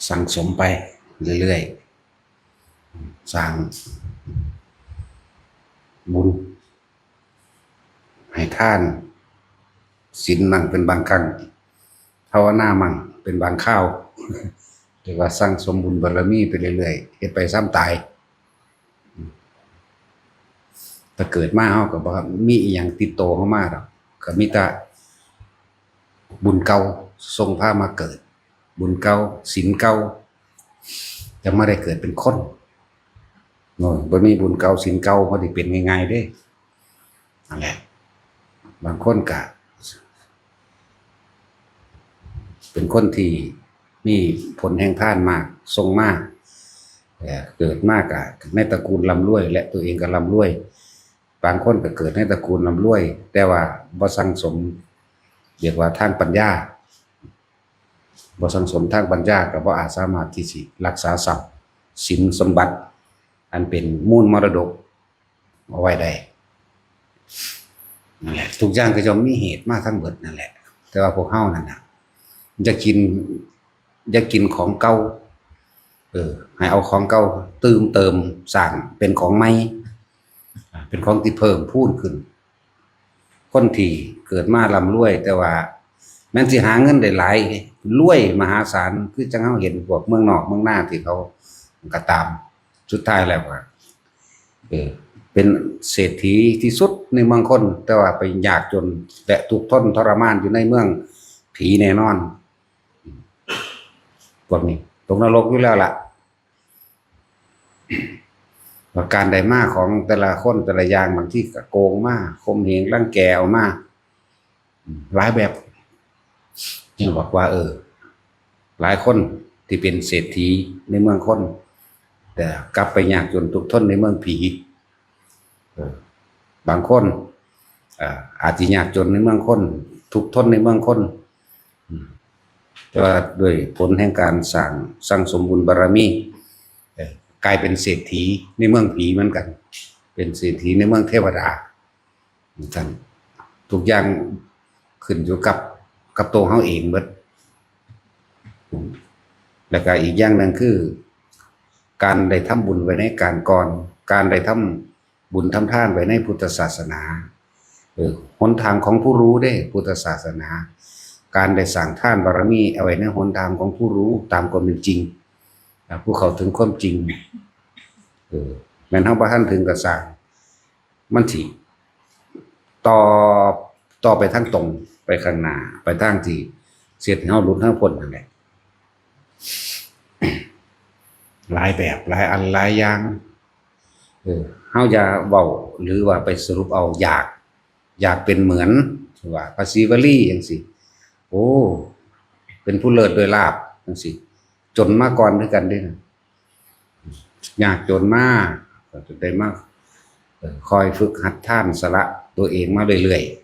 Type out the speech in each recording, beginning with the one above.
สั่งสมไปเรื่อยๆสร้างบุญให้ท่านศีลมั่งเป็นบางครั้งภาวนามั่งเป็นบางข้าวเรียกว่าสร้างสมบุญบารมีไปเรื่อยๆเฮ็ดไปซ้ำตายถ้าเกิดมาเฮาก็บ่มีอีหยังติดโตเข้ามาดอกก็มีแต่บุญเก่าส่งพามาเกิดบุญเก่าศีลเก่าจะไม่ได้เกิดเป็นคนโน่นบ่มีบุญเก่าศีลเก่าบ่ได้เป็นง่ายๆเด้นั่นแหละบางคนก็เป็นคนที่มีผลแห่งทานมากทรงมากเกิดมากในตระกูลร่ำรวยและตัวเองก็ร่ำรวยบางคนก็เกิดในตระกูลร่ำรวยแต่ว่าบ่สั่งสมเรียกว่าทางปัญญาบ่สั่งสมทางปัญญาก็บ่อาจสามารถที่สิรักษาทรัพย์สินสมบัติอันเป็นมูลมรดกเอาไว้ได้นั่นแหละทุกอย่างก็ย่อมมีเหตุมาทั้งเบิดนั่นแหละแต่ว่าพวกเฮานั่นน่ะอยากกินของเก่าให้เอาของเก่าเติมสร้างเป็นของใหม่เป็นของที่เพิ่มพูนขึ้นคนที่เกิดมาร่ำรวยแต่ว่าแม้นสิหาเงินได้หลายรวยมหาศาลคือจังเฮาเห็นพวกเมืองนอกเมืองนาที่เขาก็ตามสุดท้ายแล้วก็เป็นเศรษฐีที่สุดในเมืองคนแต่ว่าไปยากจนและทุกข์ทนทรมานอยู่ในเมืองผีแน่นอนพวกนี้ตกนรกอยู่แล้วล่ะว่าการใดมาของแต่ละคนแต่ละอย่างบางที่ก็โกงมากข่มเหงรังแกเอามากหลายแบบนี่บอกว่าหลายคนที่เป็นเศรษฐีในเมืองคนแต่กลับไปยากจนทุกข์ทนในเมืองผีบางคนอาจจะยากจนในเมืองคนทุกข์ทนในเมืองคนแต่ว่าด้วยผลแห่งการสร้างสมบุญบารมีกลายเป็นเศรษฐีในเมืองผีเหมือนกันเป็นเศรษฐีในเมืองเทวดาท่านทุกอย่างขึ้นอยู่กับตัวเขาเองเบิดแล้วก็อีกอย่างหนึ่งคือการได้ทำบุญไว้ในการก่อนการได้ทำบุญทำทานไว้ในพุทธศาสนาหนทางของผู้รู้ได้พุทธศาสนาการได้สร้างทานบารมีเอาไว้ในหนทางของผู้รู้ตามความเป็นจริงผู้เข้าถึงความจริงแม้นเฮาบ่ทันถึงก็สร้างมันสิต่อไปทางตรงไปข้างหน้าไปทางที่เสียให้เฮาหลุดทางพ้นนั่นแหละหลายแบบหลายอันหลายอย่างเฮาอย่าเว้าหรือว่าไปสรุปเอาอยากเป็นเหมือนว่าภาษีวลีจังซี่โอ้เป็นผู้เลิศโดยลาภจังซี่จนมาก่อนด้วยกันเด้นะยากจนมากก็จะได้มาคอยฝึกหัดท่านสละตัวเองมาเรื่อยๆ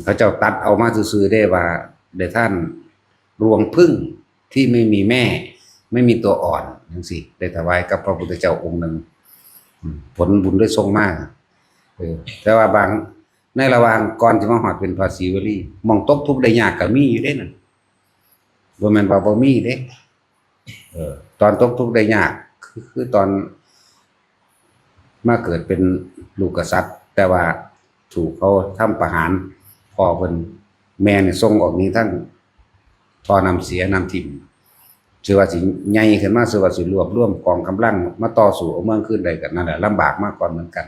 เขาเจ้าตัดเอามาซื่อๆได้ว่าได้ท่านรวงพึ่งที่ไม่มีแม่ไม่มีตัวอ่อนจังซี่ได้ถวายกับพระพุทธเจ้าองค์หนึ่งผลบุญได้ทรงมากแต่ว่าบางในระหว่างก่อนที่มาฮอดเป็นภาษีวลีมองตกทุกข์ได้ยากก็มีอยู่เด้นั่นบ่แม่นว่าบ่มีเด้ตอนตกทุกข์ได้ยากคือตอนมาเกิดเป็นลูกกษัตริย์แต่ว่าถูกเขาทำประหารพ่อเพิ่นแม่เนี่ยส่งออกนี้ทั้งพ่อนำเสียนำทิ่มชื่อว่าสิใหญ่ขึ้นมาชื่อว่าสิรวบรวมกองกำลังมาต่อสู้เอาเมืองขึ้นได้ก็นั่นแหละลำบากมากก่อนเหมือนกัน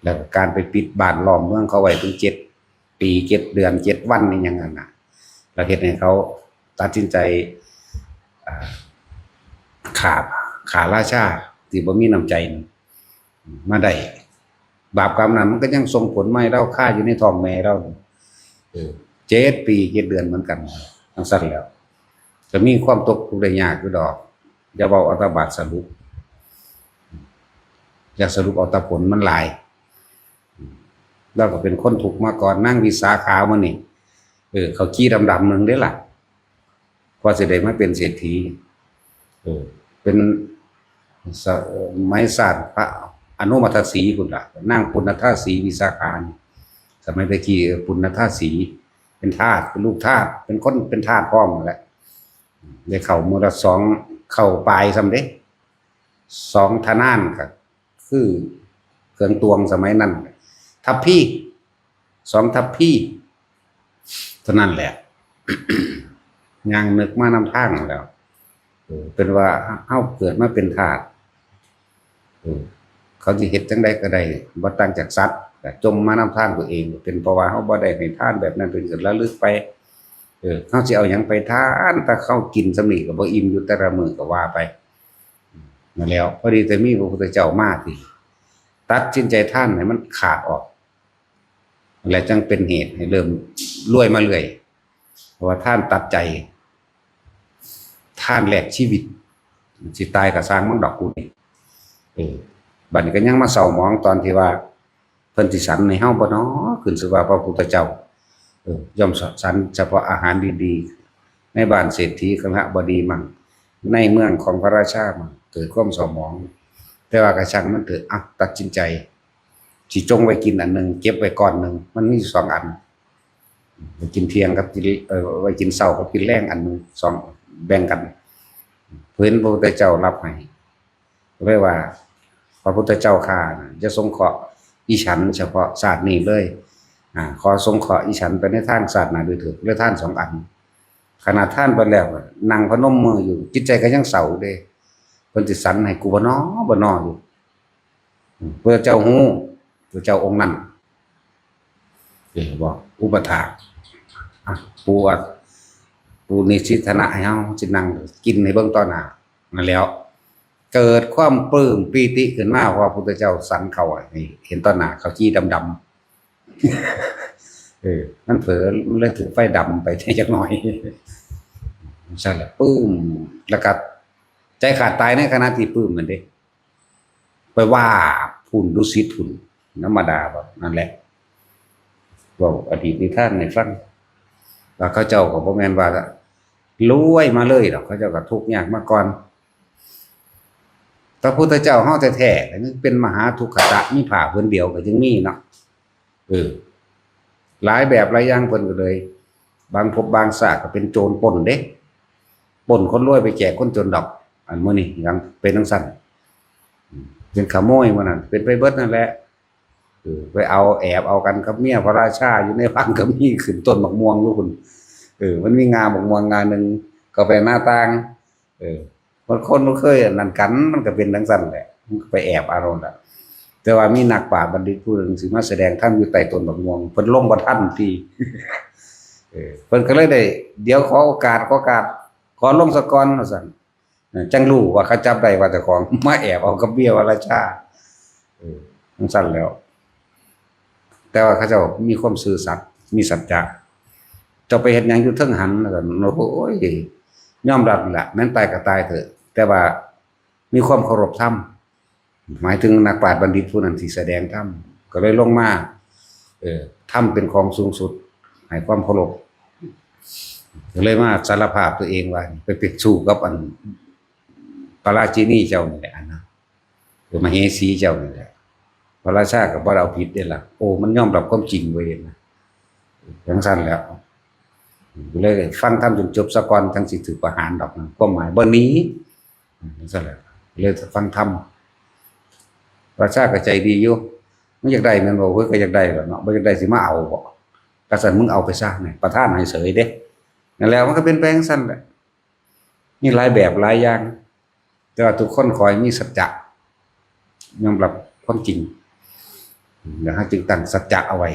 แล้วการไปปิดบ้านล้อมเมืองเขาไว้ถึง7 ปี7 เดือน7 วันนี่อย่างนั้นน่ะแล้วเฮ็ดให้เขาตัดสินใจขาราชาที่บ่มีน้ำใจมาได้บาปกรรมนั้นมันก็ยังส่งผลมาให้เราฆ่าอยู่ในท้องแม่เรา7 ปี 7 เดือนเหมือนกันทั้งสั้นแล้วจะมีความตกทุกข์ได้ยากอยู่ดอกอย่าเว้าอัตบาทสรุปอยากสรุปเอาแต่ผลมันหลายแล้วก็เป็นคนทุกข์มาก่อนนั่งวิสาขามานี่เขาขี้ดำๆนึงเด้ล่ะพอสิได้มาเป็นเศรษฐีเป็นไม้ศาสตร์พระอนุมัติสีพุ่นล่ะนั่งปุณณธาสีวิสาขาสมัยตะกี้ปุณณธาสีเป็นทาสเป็นลูกทาสเป็นคนเป็นทาสพร้อมแหละ ได้เข้ามื้อละ2เข้าปลายซำเด้2ทะนานก็คือเครื่องตวงสมัยนั้นทัพพี่2ทัพพี่เท่านั้นแหละ ยังนึกมานำทางแล้วเป็นว่าเฮาเกิดมาเป็นทาสเขาสิเฮ็ดจังได๋ก็ได้บ่ต่างจากสัตว์ก็จมมานำทางตัวเองเป็นเพราะว่าเฮาบ่ได้ให้ทานแบบนั้นเพิ่นก็ระลึกไปเฮาสิเอาหยังไปทานถ้าเขากินสำนี้ก็บ่อิ่มอยู่แต่ละมื้อก็ว่าไปนั่นแล้วพอดีแต่มีพระพุทธเจ้ามาที่ตัดสินใจทานให้มันขาดออกและจังเป็นเหตุให้เริ่มรวยมาเรื่อยเพราะว่าท่านตัดใจท่านแลกชีวิตสิตายก็สร้างมันดอกกูนี่บัดนี้ก็ยังมาเศร้าหมองตอนที่ว่าเพิ่นสิสรรให้เฮาบ่น้อขึ้นชื่อว่าพระพุทธเจ้าย่อมสรรเฉพาะอาหารดีๆในบ้านเศรษฐีคฤหบดีมั่งในเมืองของพระราชามั่งเกิดความเศร้าหมองแต่ว่าก็ช่างมันเถิดตัดสินใจสิจงไว้กินอันนึงเก็บไว้ก่อนนึงมันมี2อันไปกินเที่ยงกับกินไว้กินเช้ากับกินแลงอันนึง2แบ่งกันเพิ่นพระพุทธเจ้ารับให้ไว้ว่าพระพุทธเจ้าข้าจะทรงเคราะห์อีฉันเฉพาะศาสตร์นี้เลยขอทรงเคราะห์อีฉันไปในทางศาสตร์หน้าด้วยเถิดด้วยท่าน2อันขณะท่านไปแล้วนั่งพนมมืออยู่จิตใจก็ยังเศร้าเด้เพิ่นสิสรรให้กูบ่น้ออยู่เพื่อเจ้าฮู้พระเจ้าองค์นั้นบอกอุปถากปูนิสิทนะให้เฮาสินั่งกินในเบื้องต้นหน้านั่นแล้วเกิดความปลื้มปีติขึ้นมาว่าพระพุทธเจ้าสรรเขาให้เห็นต้นหน้าเขาจี้ดำนั่นเผลอมันเลยถือไฟดำไปจักหน่อยใช่แหละปลื้มแล้วก็ใจขาดตายในขณะที่ปลื้มนั่นเด้ไปว่าพุ่นดุสิตพุ่นธรรมดาแบบนั่นแหละว่าอดีตนิทานในฟังว่าเขาเจ้าก็บ่แม่นว่ารวยมาเลยดอกเขาเจ้าก็ทุกข์ยากมาก่อนพระพุทธเจ้าเฮาแท้ๆนี่เป็นมหาทุกขตะมีผ้าผืนเดียวก็จึงมีเนาะหลายแบบหลายอย่างเพิ่นก็เลยบางภพบางชาติก็เป็นโจรปล้นเด้ปล้นคนรวยไปแจกคนจนดอกอันมื้อนี้ยังเป็นจังซั่นเป็นขโมยมื้อนั้นเป็นไปเบิดนั่นแหละไปเอาแอบเอากันกับเมียพระราชาอยู่ในวังก็มีขึ้นต้นมะม่วงอยู่พุ่นมันมีงามะม่วงงานึงก็ไปหน้าต่างมันคนบ่เคยนั่นกันมันก็เป็นจังซั่นแหละมันไปแอบเอาล่ะแต่ว่ามีนักปราชญ์บัณฑิตผู้หนึ่งสิมาแสดงธรรมอยู่ใต้ต้นมะม่วงเพิ่นลงบ่ทันทีเพิ่นก็เลยได้เดี๋ยวขอโอกาสขอลงสะก่อนว่าซั่นจังรู้ว่าเขาจับได้ว่าเจ้าของมาแอบเอากับเมียพระราชาจังซั่นแล้วแต่ว่าเขาเจ้ามีความซื่อสัตย์มีสัจจะเจ้าไปเฮ็ดหยังอยู่เทิงหันแล้วก็โอ้ยยอมรับล่ะแม้นตายก็ตายเถอะแต่ว่ามีความเคารพธรรมหมายถึงนักปราชญ์บัณฑิตผู้นั้นที่แสดงธรรมก็เลยลงมาธรรมเป็นของสูงสุดให้ความเคารพก็เลยมาสารภาพตัวเองว่าไปเป็นสู้กับอันพระราชินีเจ้านี่แหละนะหรือมเหสีเจ้านี่แหละพระราชาก็บ่เอาผิดได้ล่ะโอ้มันยอมรับความจริงเว้ยนะจังซั่นแล้วเลยฟังธรรมจนจบซะก่อนทั้งสิถูกประหารดอกนะความหมายบ่หนีจังซั่นแหละเลยฟังธรรมพระราชาก็ใจดีอยู่มันอยากได้แม่นบ่เฮ้ยก็อยากได้ล่ะเนาะบ่อยากได้สิมาเอาบ่กษัตริย์มึงเอาไปซะนี่ประทานให้เสยเด้นั่นแล้วมันก็เป็นไปจังซั่นแหละมีหลายแบบหลายอย่างแต่ว่าทุกคนขอให้มีสัจจะยอมรับความจริงนะฮะจึงตั้งสัจจะเอาไว้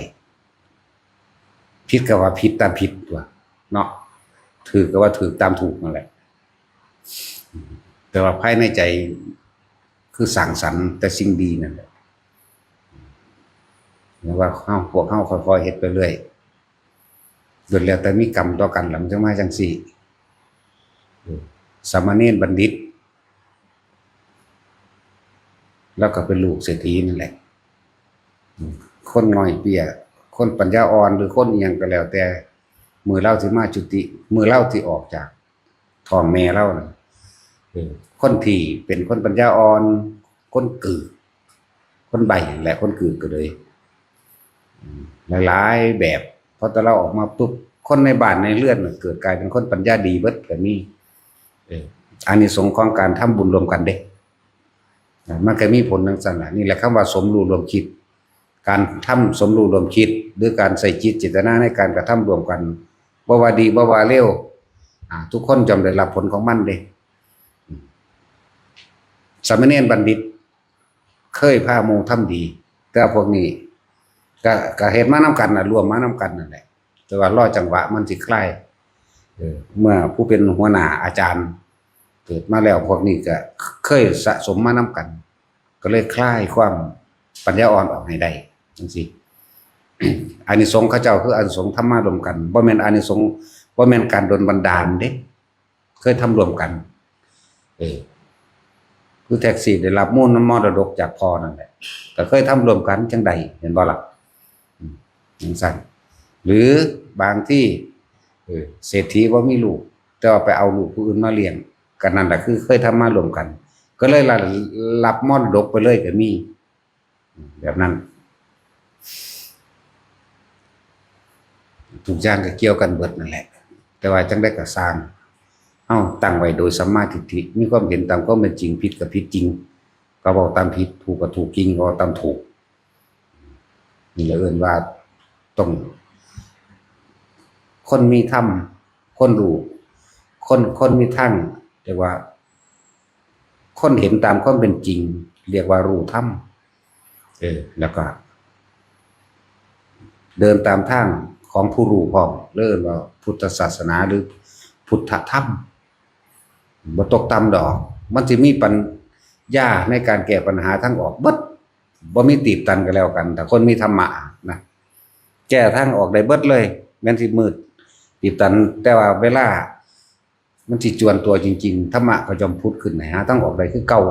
ผิดก็ว่าผิดตามผิดตัวเนาะถูกก็ว่าถูกตามถูกนั่นแหละแต่ว่าภายในใจคือสร้างสรรค์แต่สิ่งดีนั่นแหละแล้วว่าพวกเฮาค่อยๆเฮ็ดไปเรื่อยโดยแล้วแต่มีกรรมต่อกันหลังจังมาจังซี่สามเณรบัณฑิตแล้วก็เป็นลูกเศรษฐีนั่นแหละคนน้อยเปี้ยคนปัญญาอ่อนหรือคนอิหยังก็แล้วแต่มือเล่าที่มาจุติมือเล่าที่ออกจากท้องแม่เล่าน่ะคนที่เป็นคนปัญญาอ่อนคนกือคนใบและคนกือก็เลยหลายๆแบบพอตะเราออกมาปุ๊บคนในบ้านในเรือนเกิดกลายเป็นคนปัญญาดีเบิดก็มี อานิสงส์ของการทำบุญรวมกันเด้มันก็มีผลทั้งสั้นน่ะนี่แหละคำว่าสมรู้ร่วมคิดการทำสมรู้ร่วมคิดหรือการใส่จิตเจตนาในการกระทำรวมกันบ่ว่าดีบ่ว่าเลวทุกคนจำได้รับผลของมันเด้สามเณรบัณฑิตเคยพาหมู่ทำดีแต่พวกนี้ก็เฮ็ดมานำกันน่ะรวมมานำกันนั่นแหละแต่ว่ารอจังหวะมันสิคล้ายเมื่อผู้เป็นหัวหน้าอาจารย์เกิดมาแล้วพวกนี้ก็เคยสะสมมานำกันก็เลยคลายความปัญญาอ่อนออกให้ได้จังซี่ อานิสงส์เขาเจ้าคืออานิสงส์ทำมารวมกันบ่แม่นอานิสงส์บ่แม่นการดลบันดาลเด้เคยทำรวมกันคือแท็กซี่ได้รับมูลมรดกจากพ่อนั่นแหละก็เคยทำรวมกันจังใดเห็นบ่ล่ะจังซั่นหรือบางที่เศรษฐีบ่มีลูกแต่ว่าไปเอาลูกผู้อื่นมาเลี้ยงก็นั่นแหละคือเคยทำมารวมกันก็เลยรับมรดกไปเลยก็มีแบบนั้นทุกอย่างก็เกี่ยวกันเบิดนั่นแหละแต่ว่าจังได้ก็สร้างตั้งไว้โดยสัมมาทิฏฐิมีความเห็นตามความเป็นจริงผิดก็ผิดจริงก็บอกตามผิดถูกก็ถูกจริงก็ตามถูกนี่แหละเอิ้นว่าต้องคนมีธรรมคนรู้คนมีทางเรียกว่าคนเห็นตามความเป็นจริงเรียกว่ารู้ธรรมแล้วก็เดินตามทางของผู้รู้พร้อมเรียกว่าพุทธศาสนาหรือพุทธธรรมบ่ตกต่ำดอกมันสิมีปัญญาในการแก้ปัญหาทั้งออกเบิดบ่มีตีบตันกันแล้วกันแต่คนมีธรรมะนะแก้ทางออกได้เบิดเลยแม้นสิมืดตีบตันแต่ว่าเวลามันสิจวนตัวจริงๆธรรมะก็จอมพุทธขึ้นหาทางออกได้คือเก่า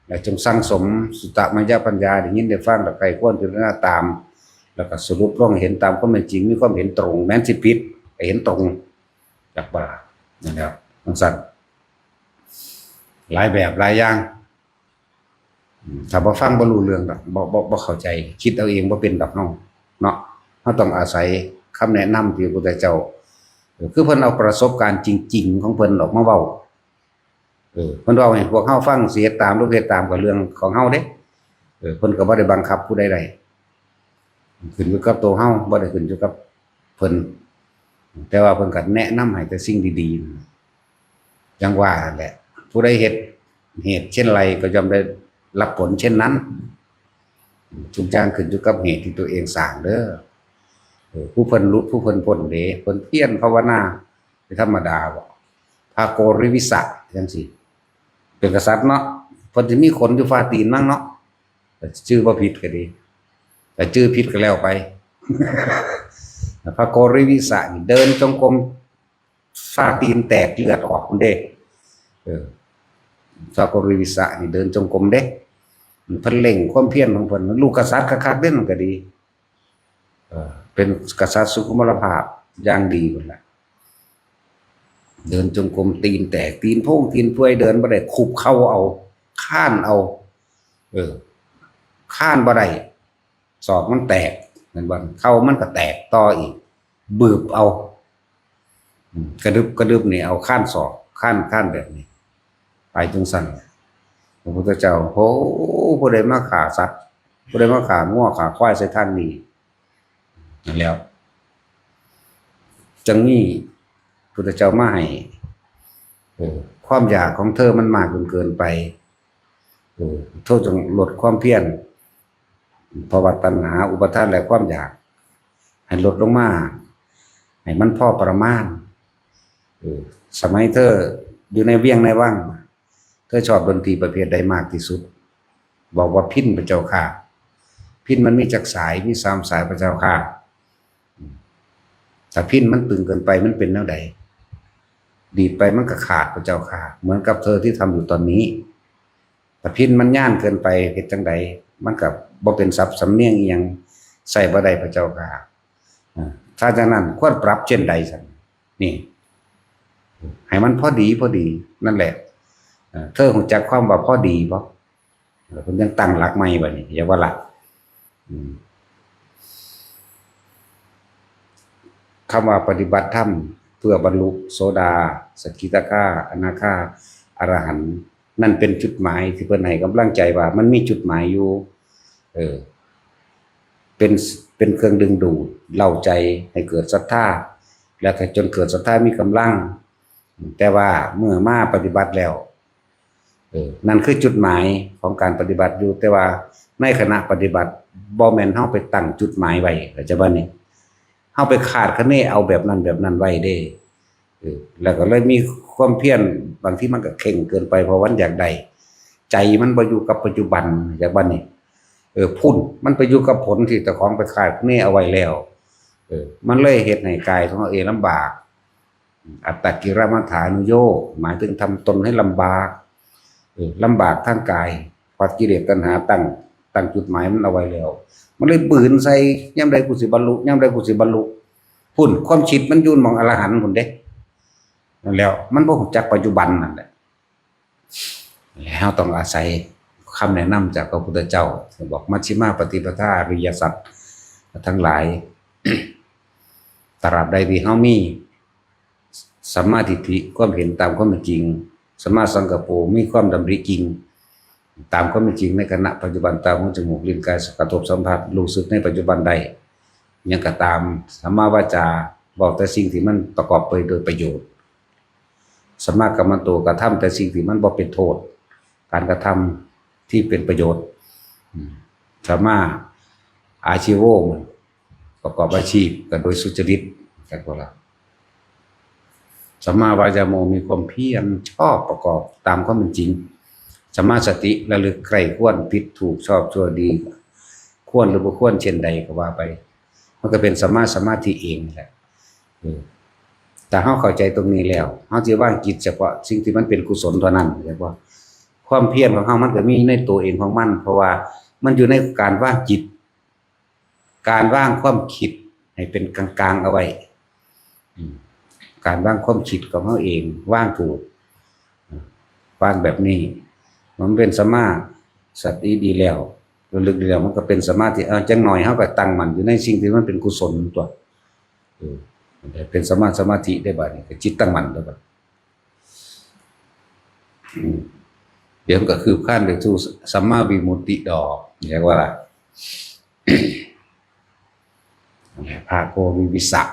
แล้วจงสั่งสมสุตตมยปัญญาได้ยินได้ฟังแล้วใครควรพิจารณาตามแล้วก็สรุปลงเห็นตามความเป็นจริงมีความเห็นตรงแม้นสิผิดก็เห็นตรงจากบ่านั่นแหละจังซั่นหลายแบบหลายอย่างถ้าบ่ฟังบ่รู้เรื่องดอกบ่เข้าใจคิดเอาเองบ่เป็นดอกเนาะเฮาต้องอาศัยคำแนะนำที่พระพุทธเจ้าคือเพิ่นเอาประสบการณ์จริงๆของเพิ่นออกมาเว้าเพิ่นเว้าให้พวกเฮาฟังเสียตามรูปเฮ็ดตามก็เรื่องของเฮาเด้เพิ่นก็บ่ได้บังคับผู้ใดใดขึ้นอยู่กับตัวเฮาบ่ได้ขึ้นอยู่กับเพิ่นแต่ว่าเพิ่นก็แนะนำให้แต่สิ่งดีๆจังว่าแหละผู้ใดเฮ็ดเหตุเช่นไรก็ย่อมได้รับผลเช่นนั้นทุกอย่างขึ้นอยู่กับเหตุที่ตัวเองสร้างเด้อผู้เพิ่นรู้ผู้เพิ่นพ้นเด้เพิ่นเพียรภาวนาเป็นธรรมดาบ่ภาโกริวิสะจังซี่เป็นกษัตริย์เนาะเพิ่นสิมีขนอยู่ฝ่าตีนมั้งเนาะแต่ชื่อบ่ผิดก็ดีแต่ชื่อผิดก็แล้วไปภาโกริวิสะนี่เดินจงกรมฝ่าตีนแตกเลือดออกเด้ภาโกริวิสะนี่เดินจงกรมเด้เพิ่นเล่งความเพียรของเพิ่นลูกกษัตริย์คักๆเด้มันก็ดีเป็นกษัตริย์สุขุมรภาพอย่างดีพุ่นล่ะเดินจงกรมตีนแตกตีนโพ่งตีนป่วยเดินบ่ได้คุบเข่าเอาข้านเอาข้านบ่ได้ศอกมันแตกเหมือนบ่เข่ามันก็แตกต่ออีกบืบเอากระดึบนี่เอาข้านศอกข้านแบบนี้ไปจังซั่นพระพุทธเจ้าโหผู้ใดมาฆ่าสัตว์ผู้ใดมาฆ่างัวฆ่าควายใส่ทางนี้นั่นแล้วจังนี้พุทธเจ้ามาให้ความอยากของเธอมันมากจนเกินไปเธอจงลดความเพียรภาวะตัณหาอุปทานและความอยากให้ลดลงมาให้มันพอประมาณสมัยเธออยู่ในเวียงในวังเธอชอบดนตรีประเภทใดมากที่สุดบอกว่าพิณพระเจ้าค่ะพิณมันมีจักสายมี3 สายพระเจ้าค่ะถ้าพิณมันตึงเกินไปมันเป็นแนวใดดีดไปมันก็ขาดพระเจ้าค่ะเหมือนกับเธอที่ทำอยู่ตอนนี้ถ้าพิณมันย่านเกินไปเฮ็ดจังใดมันก็บ่เป็นศัพท์สำเนียงอีหยังใส่บ่ได้พระเจ้าค่ะถ้าฉะนั้นควรปรับเช่นใดซั่นนี่ให้มันพอดีนั่นแหละเธอรู้จักความว่าพอดีบ่เพิ่นยังตั้งหลักใหม่บัดนี้อย่าว่าหลักคำว่าปฏิบัติธรรม เพื่อบรรลุโสดาสกิทาคาอนาคาอรหันต์นั่นเป็นจุดหมายที่เพิ่นให้กำลังใจว่ามันมีจุดหมายอยู่เออเป็นเป็นเครื่องดึงดูดเร้าใจให้เกิดศรัทธาแล้วก็จนเกิดศรัทธามีกำลังแต่ว่าเมื่อมาปฏิบัติแล้วนั่นคือจุดหมายของการปฏิบัติอยู่แต่ว่าในขณะปฏิบัติบ่แม่นเฮาไปตั้งจุดหมายไว้เข้าใจบ่นี่เฮาไปคาดคะเนเอาแบบนั้นไว้เด้แล้วก็เลยมีความเพียรบางทีมันก็เข่งเกินไปเพราะวันอยากได้ใจมันบ่อยู่กับปัจจุบันอย่างบัดนี้พุ่นมันไปอยู่กับผลที่เจ้าของไปคาดคะเนเอาไว้แล้วมันเลยเฮ็ดให้กายของเราเองลำบากอัตตกิรมัฏฐานุโยคหมายถึงทำตนให้ลำบากลำบากทางกายเพราะกิเลสตัณหาตั้งจุดหมายมันเอาไว้แล้วมันเลยปืนใส่ยามใดกูสิบรรลุยามใดกูสิบรรลุพุ่นความคิดมันยุ่นมองอรหันต์พุ่นเด้นั่นแล้วมันบ่รู้จักปัจจุบันนั่นแหละแล้วต้องอาศัยคำแนะนำจากพระพุทธเจ้าบอกมัชฌิมาปฏิปทาอริยสัจทั้งหลายตราบใดที่เฮามีสัมมาทิฏฐิความเห็นตามความเป็นจริงสัมมาสังกัปโปมีความดำริจริงตามความเป็นจริงในขณะปัจจุบันตาหูจมูกลิ้นกายกระทบสัมผัสรู้สึกในปัจจุบันใดยังก็ตามสัมมาวาจาบอกแต่สิ่งที่มันประกอบไปโดยประโยชน์สัมมากัมมันโตกระทำแต่สิ่งที่มันบ่เป็นโทษการกระทำที่เป็นประโยชน์สัมมาอาชีโวประกอบอาชีพกันโดยสุจริตกันก็แล้วสัมมาวายาโมมีความเพียรชอบประกอบตามความเป็นจริงสัมมาสติระลึกใคร่ควรผิดถูกชอบชั่วดีควรหรือบ่ควรเช่นใดก็ว่าไปมันก็เป็นสัมมาสมาธิเองแหละแต่เฮาเข้าใจตรงนี้แล้วเฮาสิวางจิตเฉพาะสิ่งที่มันเป็นกุศลเท่านั้นเรียกว่าความเพียรของเฮามันก็มีในตัวเองของมันเพราะว่ามันอยู่ในการวางจิตการวางความคิดให้เป็นกลางๆเอาไว้การวางความคิดของเขาเองวางถูกวางแบบนี้มันเป็นสมาสติดีแล้วระลึกดีแล้วมันก็เป็นสมาธิจังหน่อยเขาก็ตั้งมันอยู่ในสิ่งที่มันเป็นกุศลตัวเป็นสมาธิได้บัดนี้จิตตั้งมั่นได้บัดเดี๋ยวก็คือขั้นไปสู่สัมมาวิมุตติดอกเรียกว่าอะไรภาโกวิวิสัก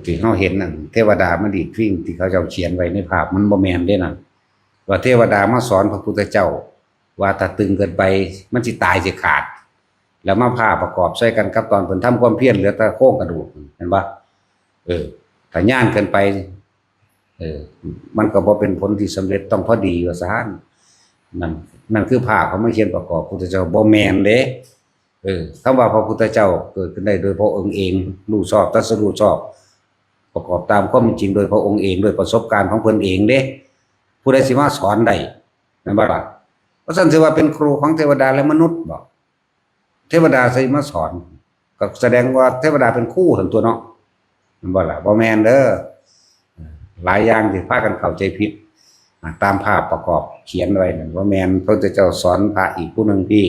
ที่เขาเห็นนั่นเทวดามาดีดวิ่งที่เขาเจ้าเขียนไว้ในภาพมันบ่แม่นเด้นั่นว่าเทวดามาสอนพระพุทธเจ้าว่าถ้าตึงเกินไปมันสิตายสิขาดแล้วมาพาประกอบใช้กันกับตอนเพิ่นทำความเพียรเหลือแต่โครงกระดูกเห็นบ่ถ้าย่านเกินไปมันก็บ่เป็นผลที่สำเร็จต้องพอดีว่าซะนั่นคือภาพเขามาเขียนประกอบพุทธเจ้าบ่แม่นเด้คำว่าพระพุทธเจ้าเกิดขึ้นได้โดยพระองค์เองรู้ชอบตรัสรู้ชอบประกอบตามความจริงโดยพระองค์เองโดยประสบการณ์ของเพิ่นเองเด้ผู้ใดสิมาสอนได้นั่นบ่ล่ะเพราะฉะนั้นสิว่าเป็นครูของเทวดาและมนุษย์บ่เทวดาสิมาสอนก็แสดงว่าเทวดาเป็นครูทั้งตัวเนาะนั่นบ่ล่ะบ่แม่นเด้อหลายอย่างที่พากันเข้าใจผิดตามภาพประกอบเขียนไว้นั่นว่าแม่นพระพุทธเจ้าสอนพระอีกผู้นึงที่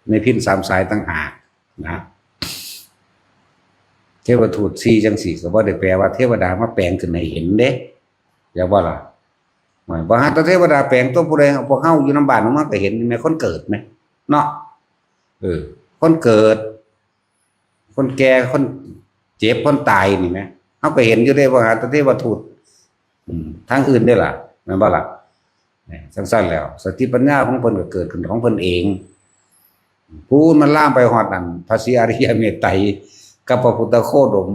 ในพิน3สายต่างหากนะเทวทูต4จัง4ก็บ่ได้แปลว่าเทวดามาแปลงขึ้นให้เห็นเด้อย่าว่าล่ะหมายบ่ฮะเทวดาแปลงตัวผู้ใดพวกเฮาอยู่นำบ้านมันก็เห็นแม่คนเกิดมั้ยเนาะคนเกิดคนแก่คนเจ็บคนตายนี่มั้ยเฮาก็เห็นอยู่ได้ว่าหาเทวทูตทางอื่นได้ล่ะแม่นบ่ล่ะสั้นๆแล้วสติปัญญาของเพิ่นก็เกิดขึ้นของเพิ่นเองพูดมันล่ามไปหอดนั่นพระศรีอริยเมตไตรกับพระพุทธโคดม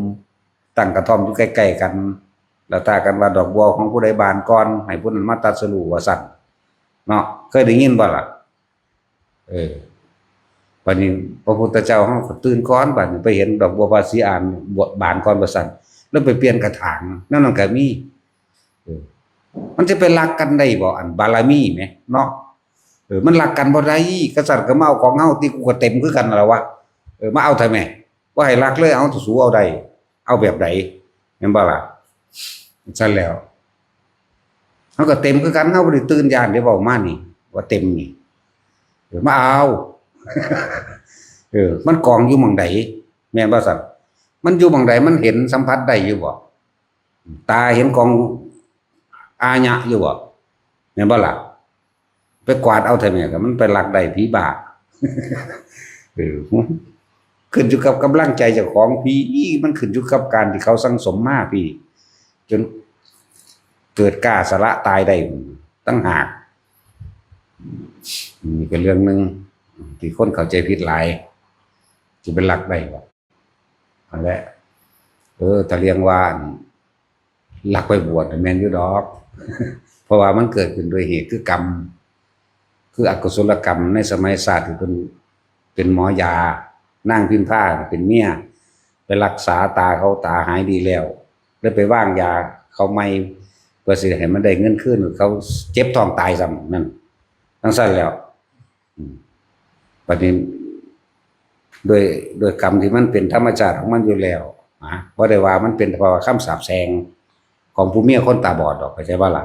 ตั้งกระท่อมอยู่ใกล้ๆกันแล้วตากันว่าดอกบัวของผู้ใดบานก่อนให้ผู้นั้นมาตรัสรู้ว่าสั่นเนาะเคยได้ยินบ่ล่ะบัดนี้พระพุทธเจ้าเฮาก็ตื่นก่อนบัดนี้ไปเห็นดอกบัวภาษีอ่านบานก่อนว่าสั่นแล้วไปเปลี่ยนกระถางนั่นก็มีมันจะไปรักกันได้บ่อันบารมีแหมเนาะมันรักกันบ่ได้กษัตริย์ก็มาเอาของเฮาที่กูก็เต็มคือกันนั่นล่ะวะมาเอาทำไมว่าให้รักเลยเอาสู้เอาได้เอาแบบใดแม่นบ่ล่ะซั่นแล้วเฮาก็เต็มคือกันเฮาบ่ได้ตื่นย่านได้เว้ามานี่ว่าเต็มนี่มาเอามันกองอยู่หม้องใดแม่นบ่ซั่น มันอยู่บางใดมันเห็นสัมผัสได้อยู่บ่ตาเห็นกองอาญะอยู่บ่แม่นบ่ล่ะไปกวาดเอาแต่แม่ก็มันไปลักได้ผีบ้าเออขึ้นอยู่กับกำลังใจเจ้าของพี่มันขึ้นอยู่กับการที่เขาสังสมมาพี่จนเกิดกล้าสละตายได้ตั้งหากนี่ก็เรื่องนึงที่คนเข้าใจผิดหลายจะเป็นลักได้บ่นั่นแหละถ้าเรียงว่าลักไปบวชแม่นอยู่ดอกเพราะว่ามันเกิดขึ้นโดยเหตุคือกรรมคืออกุศลกรรมในสมัยศาสตร์ที่เป็นหมอยานั่งพิมพ์ผ้าเป็นเมียไปรักษาตาเขาตาหายดีแล้วไปว่างยาเขาไม่เพื่อสิให้มันได้เงินขึ้นเขาเจ็บท้องตายซ้ำนั่นทั้งสั้นแล้วประเด็นโดยกรรมที่มันเป็นธรรมชาติของมันอยู่แล้วเพราะได้ว่ามันเป็นเพราะคำสาปแช่งของผู้เมียคนตาบอดดอกเข้าใจบ่ล่ะ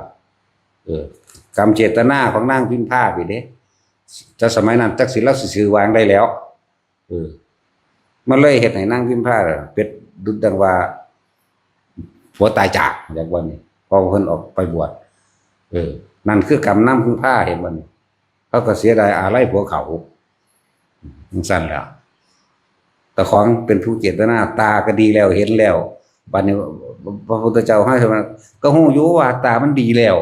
กรรมเจตนาของนางพิมพ์ผ้าไปเด้จะสมัยนั้นจักสิเราสิวางได้แล้วมันเลยเฮ็ดให้นางพิมพ์ผ้าเป็ดดุจดังว่าผัวตายจากจากวันนี้พอเพิ่นออกไปบวชนั่นคือกรรมนางพิมพ์ผ้าเห็นบ่นี่เขาก็เสียดายอาลัยผัวเขาสั่นแล้วแต่ของเป็นผู้เจตนาตาก็ดีแล้วเห็นแล้วบัดนี้พระพุทธเจ้าให้ใช่มั้ยก็ฮู้อยู่ว่าตามันดีแล้ว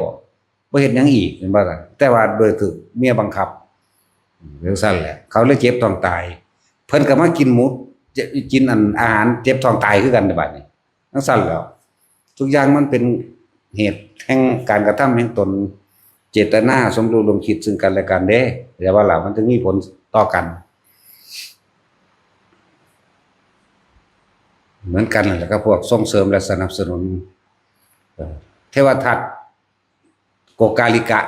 บ่เฮ็ดหยังอีกเห็นบ่ล่ะแต่ว่าโดยถูกเมียบังคับเรื่องซั่นแหละเขาเลยเจ็บท้องตายเพิ่นก็มากินหมูกินอาหารเจ็บท้องตายคือกันบัดนี้ทั้งซั่นแล้วทุกอย่างมันเป็นเหตุแห่งการกระทำแห่งตนเจตนาสมรู้ร่วมคิดซึ่งกันและกันเด้แต่ว่าล่ะมันถึงมีผลต่อกันเหมือนกันแหละก็พวกส่งเสริมและสนับสนุนเทวทัตโกกาลิกะ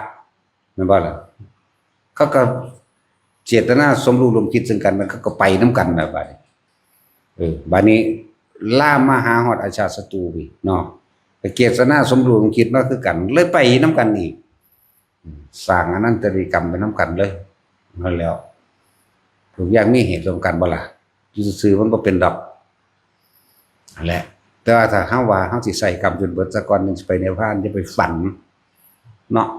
แม่นบ่ล่ะเขาก็เจตนาสมรู้ร่วมคิดซึ่งกันมันก็ไปนำกันแบบบัดนี้บัดนี้ล่ามมาหาฮอดอาชาติศัตรูพี่เนาะแต่เจตนาสมรู้ร่วมคิดมาคือกันเลยไปนำกันอีกสร้างอนันตริกรรมไปนำกันเลยนั่นแล้วทุกอย่างมีเหตุรวมกันบ่ล่ะซื่อๆมันบ่เป็นดอกนั่นแหละแต่ว่าถ้าเฮาว่าเฮาสิใส่กรรมจนเบิดซะก่อนนึงสิไปนิพพานจะไปฝันเนาะ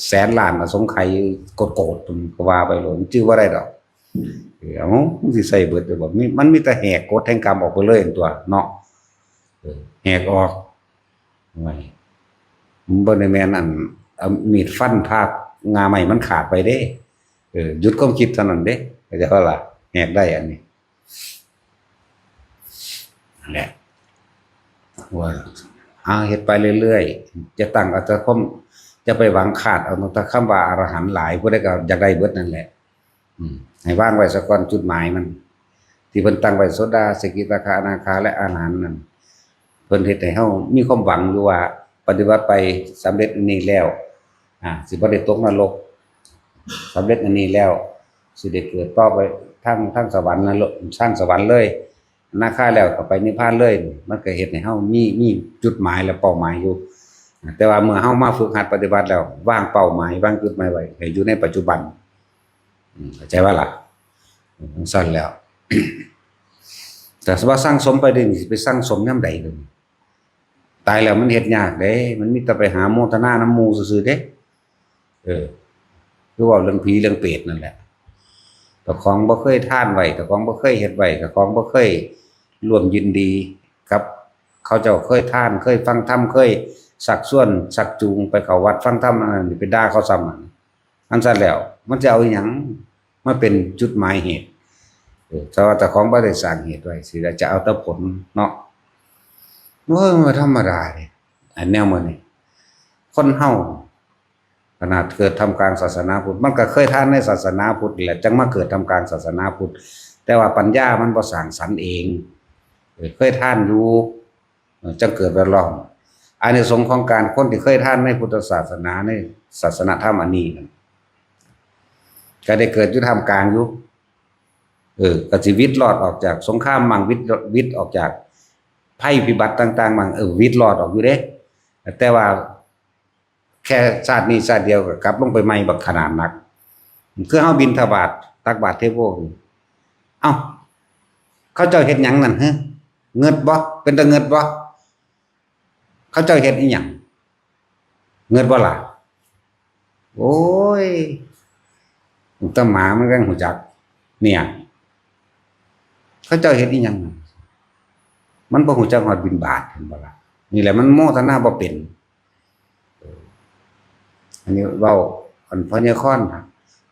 แสนล้านอสงไขยโกรธก็ว่าไปโลดชื่อว่าได้ดอกมันสิใส่เบิดได้บ่มันมีแต่แหกกฎแห่งกรรมออกไปเลยตัวเนาะแหกออกไว้มันบ่ได้แม่นเอามีดฟันภาคงาใหม่มันขาดไปเด้หยุดความคิดเท่านั้นเด้เข้าใจบ่ล่ะแหกได้อันนี้นั่นแหละว่าเฮ็ดไปเรื่อยๆจะตั้งอาจจะคมจะไปหวังขาดเอาแต่คำว่าอรหันต์หลายผู้ใดก็อยากได้เบิดนั่นแหละให้วางไว้ซะก่อนจุดหมายมันที่เพิ่นตั้งไว้โสดาสกิทาคาอนาคาและอรหันต์นั่นเพิ่นเฮ็ดให้เฮามีความหวังอยู่ว่าปฏิบัติไปสำเร็จอันนี้แล้วสิบ่ได้ตกนรกสำเร็จอันนี้แล้วสิได้เกิดต่อไปทั้งสวรรค์นรกสร้างสวรรค์เลยอนาคาแล้วก็ไปนิพพานเลยมันก็เฮ็ดให้เฮามีจุดหมายและเป้าหมายอยู่แต่ว่าเมื่อเฮามาฝึกหัดปฏิบัติแล้ววางเป้าหมายวางจุดหมายไว้ให้อยู่ในปัจจุบันเข้าใจว่าล่ะสั้นแล้ว แต่ว่าสร้างสมไปได้นี่สิไปสร้างสมยามใดเลยตายแล้วมันเฮ็ดยากเด้มันมีแต่ไปหาโมทนาน้ำมูซื่อๆเด้คือว่าเรื่องผีเรื่องเปรตนั่นแหละแต่ของบ่เคยท่านไว้แต่ของบ่เคยเฮ็ดไว้แต่ของบ่เคยร่วมยินดีกับเขาเจ้าเคยท่านเคยฟังธรรมเคยสักส่วนสักจูงไปเข้าวัดฟังธรรมนั่นไปด่าเขาซ้ำอันซั่นแล้วมันจะเอาอีหยังมาเป็นจุดหมายเหตุแต่ว่าแต่ของบ่ได้สร้างเหตุไว้สิจะเอาแต่ผลเนาะมันธรรมดาเด้อันแนวมื้อนี้คนเฮาขนาดเกิดทำกลางศาสนาพุทธมันก็เคยท่านในศาสนาพุทธแหละจังมาเกิดทำกลางศาสนาพุทธแต่ว่าปัญญามันบ่สร้างสรรค์เองเคยท่านอยู่จังเกิดแวดล้อมอานิสงส์ของการคนที่เคยท่านในพุทธศาสนาในศาสนธรรมอันนี้ก็ได้เกิดอยู่ท่ามกลางอยู่ก็สิวิตรอดออกจากสงครามมั่งวิตออกจากภัยพิบัติต่างๆมั่งวิตรอดออกอยู่เด้แต่ว่าแค่ชาตินี้ชาติเดียวก็กลับลงไปใหม่บักขนาดนักคือเฮาบิณฑบาตตักบาตรเทโวเอ้า เขาเจ้าเฮ็ดหยังนั่นฮะเงิดบ่เป็นตาเงิดบ่เขาเจ้าเฮ็ดอีหยังเงิดบ่ล่ะโอ้ยตาหมามันก็หูจักเนี่ยเขาเจ้าเฮ็ดอีหยังมันบ่หูจักฮอดบิณฑบาตเห็นบ่ล่ะนี่แหละมันโมทนาบ่เป็นอันนี้เว้าอันพระเนคร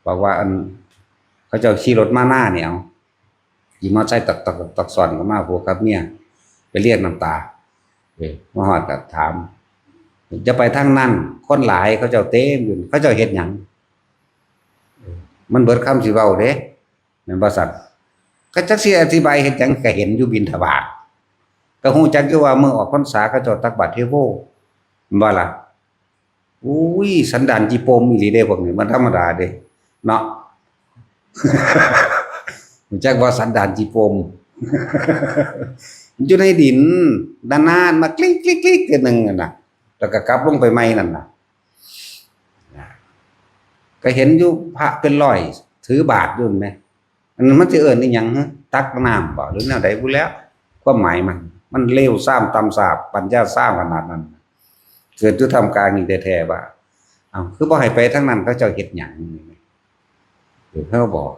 บอกว่าอันเขาเจ้าขี่รถมาหน้าเนี่ยเอาขี่มอไซค์ตักสอนก็มาพวกกับเมียไปเรียกน้ำตามาฮอดก็ถามจะไปทางนั้นคนหลายเขาเจ้าเต็มอยู่เขาเจ้าเฮ็ดหยังมันเบิดคำสิเว้าเด้แม่นบ่สัตว์ก็จักสิอธิบายเฮ็ดหยังก็เห็นอยู่บิณฑบาตก็ฮู้จักอยู่ว่าเมื่อออกพรรษาเขาเจ้าตักบาตรเทโวบ่ล่ะอุ้ยสันดานจีโปมอีหลีเด้พวกนี้มันธรรมดาเด้เนาะรู้จักว่าสันดานจีโปมอยู่ในดินนานๆมาคลิกๆๆกันนึงน่ะแล้วก็กลับลงไปใหม่นั่นน่ะก็เห็นอยู่พระเป็นร้อยถือบาตรอยู่แม่อันนั้นมันสิเอิ้นอีหยังฮะตักน้ำบ่หรือแนวใดพู้นแล้วความหมายมันเลวซ้ำตำสาบปัญญาสร้างขนาดนั้นเกิดอยู่ทำกลางนี่แท้ๆว่าเอ้าคือบ่ให้ไปทางนั้นเขาเจ้าเฮ็ดหยังเขาบอก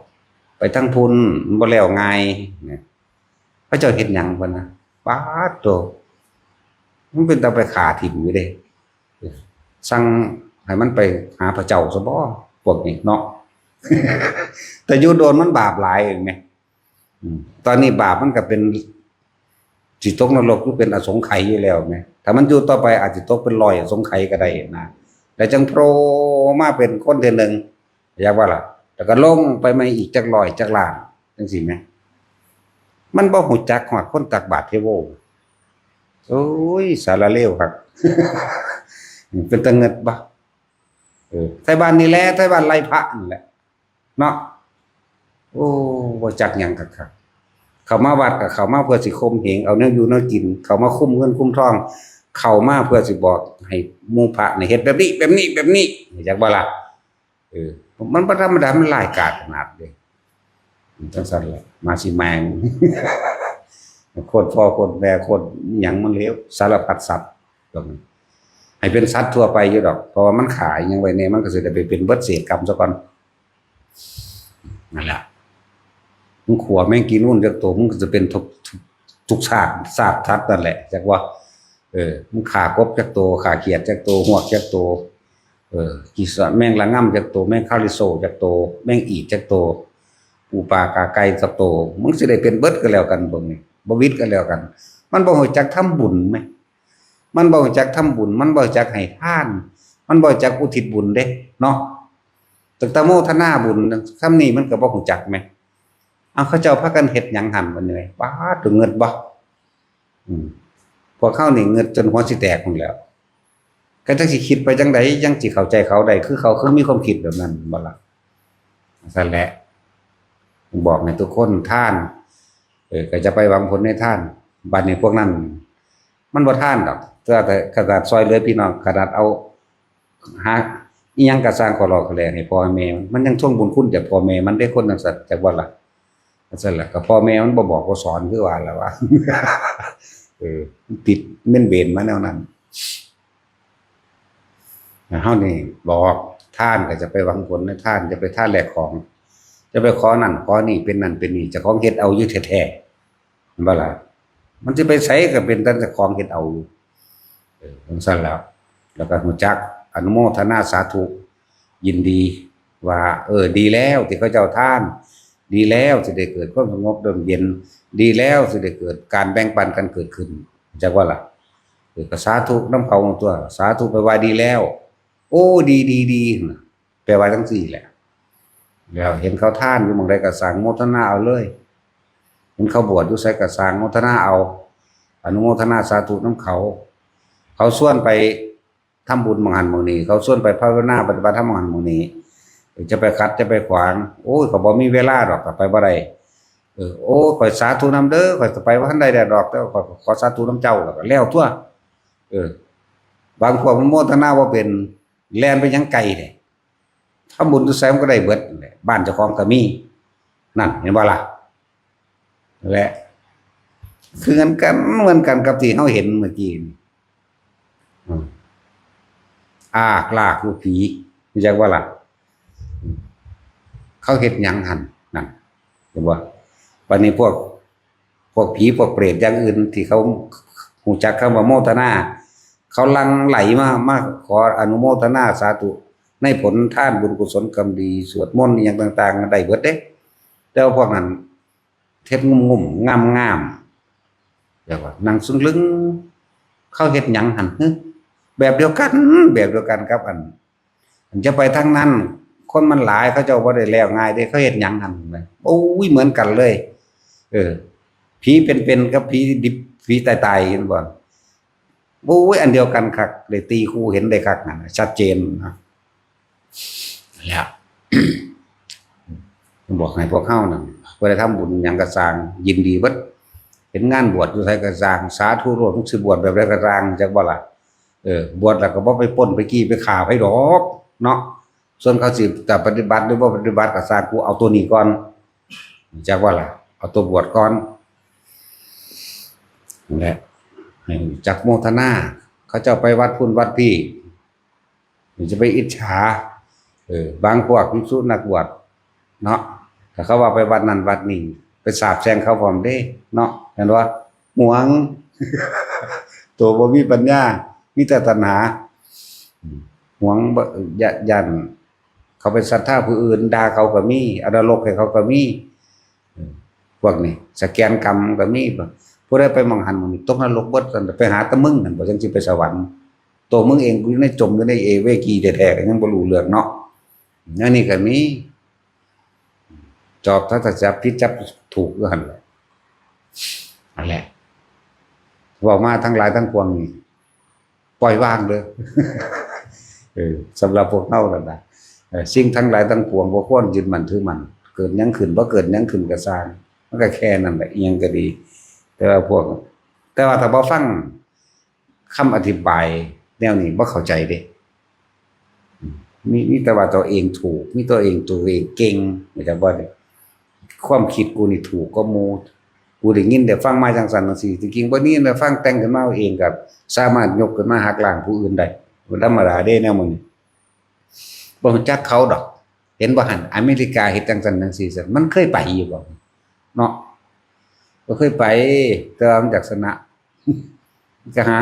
ไปทางพุนมันบ่แล้วง่ายเนี่ยเขาเจ้าเฮ็ดหยังบ่นะป๊าดโตมันเป็นตาไปฆ่าถิ่มอยู่เด้สั่งให้มันไปหาพระเจ้าซะบ่พวกนี้เนาะ แต่อยู่โดนมันบาปหลายเองแม่ตอนนี้บาปมันก็เป็นสิตกนรกหรือเป็นอสงไขยอยู่แล้วแม่ถ้ามันอยู่ต่อไปอาจจะตกเป็นร้อยอสงไขยก็ได้นะแต่จังโผล่มาเป็นคนเทื่อนึงอยากว่าล่ะแล้วก็ลงไปไม่อีกจักร้อยจักล้านจังซี่แม่มันบ่ฮู้จักฮอดคนตักบาตรเทโวโอ้ยสารเลวครับ เป็นตะเงิดบ่ไทบ้านนี่แหละไทบ้านไร่พระนี่แหละเนาะโอ้บ่จักหยังคักๆเข้ามาวัดก็เข้ามาเพื่อสิข่มเหงเอาแนวอยู่แนวกินเข้ามาคุ้มเงินคุ้มทองเข้ามาเพื่อสิบอกให้หมู่พระนี่เฮ็ดแบบนี้จักบ่ล่ะมันบ่ธรรมดามันหลายกาจขนาดเด้จังซั่นแหละมาสิแมง โคตรพ่อโคตรแม่โคตรหยังมันเลวสารพัดสัตว์ตรงนี้ให้เป็นสัตว์ทั่วไปอยู่ดอกเพราะว่ามันขายยังไว้เนี่ยมันก็สิได้ไปเป็นเบิดเศษกรรมซะก่อนนั่นแหละมึงขัวแม่งกินนู่นจักตัวมึงก็จะเป็นทุกชาติทัดนั่นแหละจักว่ามึงขากบจักตัวขาเขียดจักตัวหวกจักตัวกีสะแม่งละง่ำจักตัวแม่งคาริโซจักตัวแม่งอีจักตัวปูปลากาไก่สักตัวมึงสิได้เป็นเบิดก็แล้วกันพวกนี้บ่วิตก็แล้วกันมันบ่รู้จักทำบุญมั้ยมันบ่รู้จักทำบุญมันบ่รู้จักให้ทานมันบ่รู้จักอุทิศบุญเด้เนาะตั้งแต่โมทนาบุญคำนี้มันก็บ่รู้จักมั้ยเอาเขาเจ้าพากันเฮ็ดหยังหั่นบ่เหนื่อยป๊าดเงิดบ่พวกเขานี่เงิดจนหัวสิแตกพุ่นแล้วก็จังสิคิดไปจังไดยังสิเข้าใจเขาได้คือเขาคือมีความคิดแบบนั้นบ่ล่ะซั่นแหละบอกให้ทุกคนท่านก็จะไปหวังผลในท่านบัดนี้พวกนั้นมันบ่ท่านดอกแต่ขนาดซอยเหลือพี่น้องขนาดเอาหาอีหยังก็สร้างขอรอขอแลให้พ่อแม่มันยังทวงบุญคุณจากพ่อแม่มันได้คนจังซั่นจักว่าล่ะซั่นแหละก็พ่อแม่มันบ่บอกบ่สอนคือว่าล่ะว่า ติดเม่นเบนมาแนวนั้นเฮานี่บอกท่านก็จะไปหวังผลในท่านจะไปท่านแลกของจะไปขอนั่นขอนี่เป็นนั่นเป็นนี่เจ้าของเฮ็ดเอาอยู่แท้ๆมันบ่ล่ะมันสิไปไสก็เป็นแต่เจ้าของเฮ็ดเอาอยู่จังซั่นแล้วก็ฮู้จักอนุโมทนาสาธุยินดีว่าดีแล้วที่เขาเจ้าทานดีแล้วสิได้เกิดความสงบร่มเย็นดีแล้วสิได้เกิดการแบ่งปันกันเกิดขึ้นจักว่าล่ะก็สาธุนำเขาตัวสาธุไปว่าดีแล้วโอ้ดีแปลว่าจังซี่แหละแล้วเห็นเขาท่านอยู่หม้องใดก็สร้างโมทนาเอาเลยเห็นเขาบวชอยู่ไสก็สร้างโมทนาเอาอนุโมทนาสาธุนำเขาชวนไปทำบุญหม้องหันหม้องนี้เขาชวนไปภาวนาปฏิบัติธรรมหม้องหันหม้องนี้จะไปขัดจะไปขวางโอ้ยก็บ่มีเวลาดอกก็ไปบ่ได้โอ้ข่อยสาธุนำเด้อข่อยจะไปบ่ทันได้ดอกแต่ข่อยขอสาธุนำเจ้าแล้วก็แล้วทั่วบางพวกมันโมทนาบ่เป็นแล่นไปยังไกลเด้ทำบุญทุกแสมก็ได้เบิดบ้านเจ้าของก็มีนั่นเห็นบ่ล่ะนั่นแหละ คือกันเหมือนกันกับที่เฮาเห็นเมื่อกี้นี่อืมอากลากลูกผีรู้จักว่าล่ะเขาเฮ็ดหยังหั่นนั่นเห็นบ่วันนี้พวกผีพวกเปรตอย่างอื่นที่เขารู้จักคำว่าโมทนาเขาหลั่งไหลมาขออนุโมทนาสาธุในผลทานบุญกุศลกรรมดีสวดมนต์อหยังต่างๆได้เบิดเด้แต่ว่าพวกนั้นเฮ็ดงุ่มๆงามๆเรียกว่านั่งซึงลึงเขาเฮ็ดหยังหั่นแบบเดียวกันครับอันจะไปทางนั้นคนมันหลายเขาเจ้าบ่ได้แล้วง่ายเด้เขาเฮ็ดหยังหั่นโอ้ยเหมือนกันเลยผีเป็นๆกับผีดิบผีตายๆเห็นบ่โอ้ยอันเดียวกันคักได้ตีคู่เห็นได้คักนั่นชัดเจนนะแล้ว บอกให้พวกเฮานั่นเวลาทำบุญหยังก็สร้างยินดีเบิดเห็นงานบวชอยู่ไสก็สร้างสาธุโลดมึงสิบวชแบบใดก็สร้างจักบ่ล่ะบวชแล้วก็บ่ไปปล้นไปกี้ไปฆ่าไผดอกเนาะส่วนเขาสิจะปฏิบัติหรือบ่ปฏิบัติก็สร้างกูเอาตัวนี้ก่อนจักว่าล่ะเอาตัวบวชก่อนนั่นแหละให้จักโมทนาเขาเจ้าไปวัดพุ่นวัดพี่จะไปอิจฉาบางพวกภิกษุนักบวชเนาะถ้าเขาว่าไปวัดนั้นวัดนี้ไปสาบแช่งเขาพร้อมเด้เนาะเห็นว่าหวง ตัวบ่มีปัญญามีแต่ตัณหาหวงยันเขาไปศรัทธาผู้อื่นด่าเขาก็มีอดรกให้เขาก็มีพวกนี้สแกนกรรมก็มีผู้ใดไปมองหันมันตกนรกเบิดกันไปหาแตะมึงนั่นบ่จังสิไปสวรรค์ตัวมึงเองอยู่ในจมอยู่ในเวกีแท้ๆยังบ่รู้เรื่องเนาะอันนี้ก็มีจอบถ้าจับผิดจับถูกก็หั่นแหละนั่นแหละบอกมาทั้งหลายทั้งปวงนี่ปล่อยวางเด้อสำหรับพวกเฮานั่นน่ะสิ่งทั้งหลายทั้งปวงบ่ควรยึดมั่นถือมั่นเกิดหยังขึ้นบ่เกิดหยังขึ้นก็สร้างมันก็แค่นั้นแหละอีหยังก็ดี แต่ว่าถ้าบ่ฟังคำอธิบายแนวนี้บ่เข้าใจเด้มีแต่ว่าตัวเองถูกมีตัวเองเก่งเข้าใจบ่เนี่ยความคิดกูนี่ถูกก็หมู่กูได้ยินได้ฟังมาจังซั่นจังซี่จริงๆบ่นี้ได้ฟังแต่งขึ้นมาเองก็สามารถยกขึ้นมาหักล้างผู้อื่นได้บ่ธรรมดาเด้แนวมึงบ่รู้จักเขาดอกเห็นบ่หั่นอเมริกาเฮ็ดจังซั่นจังซี่มันเคยไปอยู่บ่เนาะบ่เคยไปแต่ว่ามันจักสนะก็หา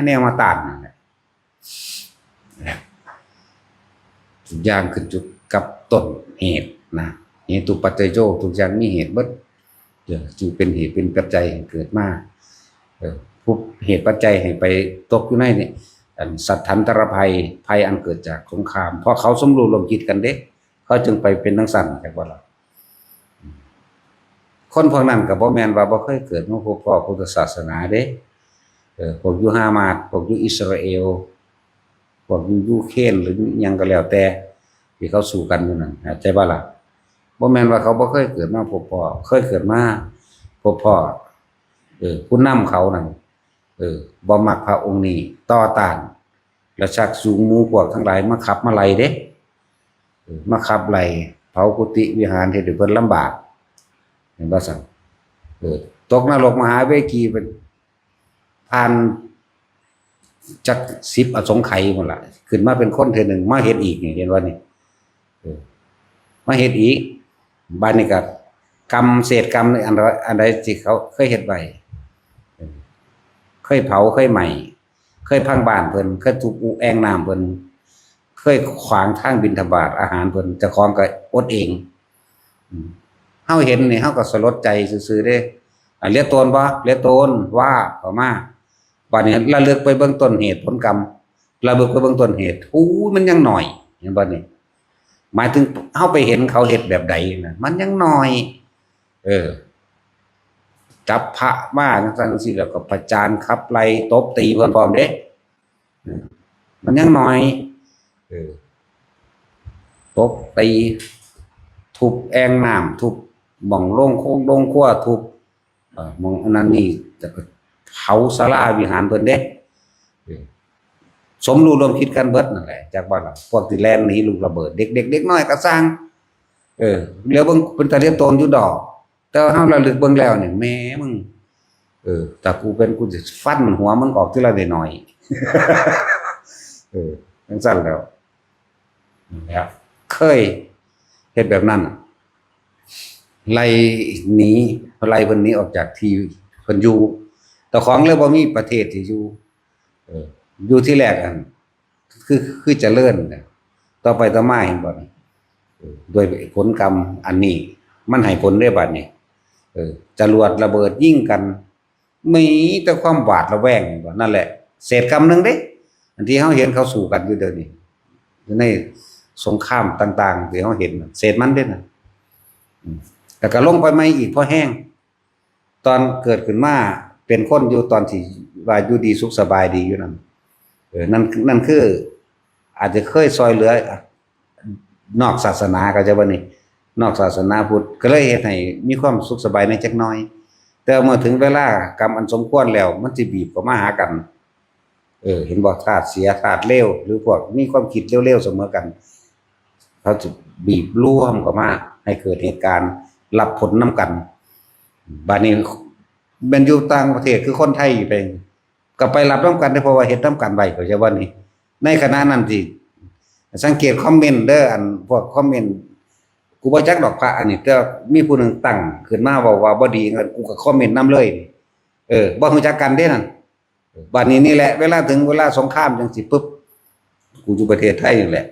แนวมาต้านนั่นแหละทุกอย่างขึ้นอยู่กับต้นเหตุนะเหตุปัจจัยโยทุกอย่างมีเหตุเบิดจึงเป็นเหตุเป็นปัจจัยให้เกิดมาผู้เหตุปัจจัยให้ไปตกอยู่ในนี่สัตถันตรภัยอันเกิดจากสงครามเพราะเขาสมรู้ร่วมคิดกันเด้เขาจึงไปเป็นจังซั่นจักว่าล่ะคนพวกนั้นก็บ่แม่นว่าบ่เคยเกิดมาพบพ่อพุทธศาสนาเด้พวกอยู่ฮามาสพวกอยู่อิสราเอลพวกอยู่ยูเครนหรือหยังก็แล้วแต่ที่เขาสู้กันอยู่นั่นเข้าใจบ่ล่ะบ่แม่นว่าเขาบ่เคยเกิดมาพบพ่อเคยเกิดมาพบพ่อผู้นำเขานั่นบ่มักพระองค์นี้ต่อต้านและชักจูงหมู่พวกทั้งหลายมาขับมาไล่เด้มาขับไล่เผากุฏิวิหารเฮ็ดให้เพิ่นลำบากเห็นบ่ซั่นตกนรกมหาเวกีเป็นผ่านจัก10อสงไขยหมดล่ะขึ้นมาเป็นคนเทื่อนึงมาเฮ็ดอีกนี่เห็นว่านี่มาเฮ็ดอีกบัดนี้ก็กรรมเศษกรรมอันใดที่เขาเคยเฮ็ดไว้เคยเผาเคยไหม้เคยพังบ้านเพิ่นเคยทุบอุแอ่งน้ำเพิ่นเคยขวางทางบิณฑบาตอาหารเพิ่นเจ้าของก็อดเองเฮาเห็นนี่เฮาก็สลดใจซื่อๆเด้เรียกตนบ่เรียกตนว่าเข้ามาบัดนี้ระลึกไปเบื้องต้นเหตุผลกรรมระลึกไปเบื้องต้นเหตุมันยังน้อยเห็นบ่นี่หมายถึงเฮาไปเห็นเขาเฮ็ดแบบใดน่ะมันยังน้อยจับพระมาจังซั่นจังซี่แล้วก็ประจานขับไล่ตบตีเพิ่นพร้อมเด้มันยังน้อยตบตีทุบแอ่งน้ำทุบบ่องโล่งโค้งโล่งขั้วทุบมองอันนั้นนี่จะเผาศาลาวิหารเพิ่นเด้สมรู้ร่วมคิดกันเบิดนั่นแหละจากบ้านล่ะพวกที่แล่นหนีลูกระเบิดเด็กๆเด็กน้อยก็สร้างเดี๋ยวเบิ่งเป็นตาเรียนโตนอยู่ดอกแต่เฮาระลึกเบิ่งแล้วนี่แม่มึง แต่กูเป็นกูจะฟันมันหัวมันออกทีละหน่อยจังซั่นแล้วเคยเฮ็ดแบบนั้นไล่หนีไล่เพิ่นหนีออกจากที่เพิ่นอยู่แต่ของเลยบ่มีประเทศที่อยู่อยู่ที่แรกอันคือเจริญน่ะต่อไปต่อมาเห็นบ่นี่ด้วยผลกรรมอันนี้มันให้ผลได้บัดนี้จรวดระเบิดยิงกันมีแต่ความหวาดระแวงบ่นั่นแหละเศษกรรมนึงเด้อันที่เฮาเห็นเขาสู้กันอยู่เดี๋ยวนี้ในสงครามต่างๆที่เฮาเห็นเศษมันเด้น่ะแล้วก็ลงไปใหม่อีกพอแห้งตอนเกิดขึ้นมาเป็นคนอยู่ตอนที่ว่าอยู่ดีสุขสบายดีอยู่นั่นนั่นคืออาจจะเคยซอยเหลือนอกศาสนาก็จะว่านี่นอกศาสนาพุทธก็เลยเฮ็ดให้มีความสุขสบายในจักหน่อยแต่เมื่อถึงเวลากรรมอันสมควรแล้วมันสิบีบเข้ามาหากันเห็นบ่ธาตุเสียธาตุเลวหรือพวกมีความคิดเลวๆเสมอกันเขาจะบีบร่วมเข้ามาให้เกิดเหตุการณ์รับผลนํกันบัดนี้แม่นอยู่ต่างประเทศคือคนไทยไปก็ไปรับนํกันได้เพราะว่าเฮ็ดนํกันไว้ก็จะว่านี่ในขณะนั้นสิสังเกตคอมเมนต์เด้ออันพวกคอมเมนต์กูบ่จักดอกพระอันนี้แต่มีผู้หนึงตั้งขึ้นมาว่าบ่ดีงั้นกูก็คอมเมนต์นำเลยบ่รู้จักกันเด้นั่นบัดนี้นี่แหละเวลาถึงเวลาสงครามจังสิปึ๊บกูอยู่ประเทศไทยนี่แหละ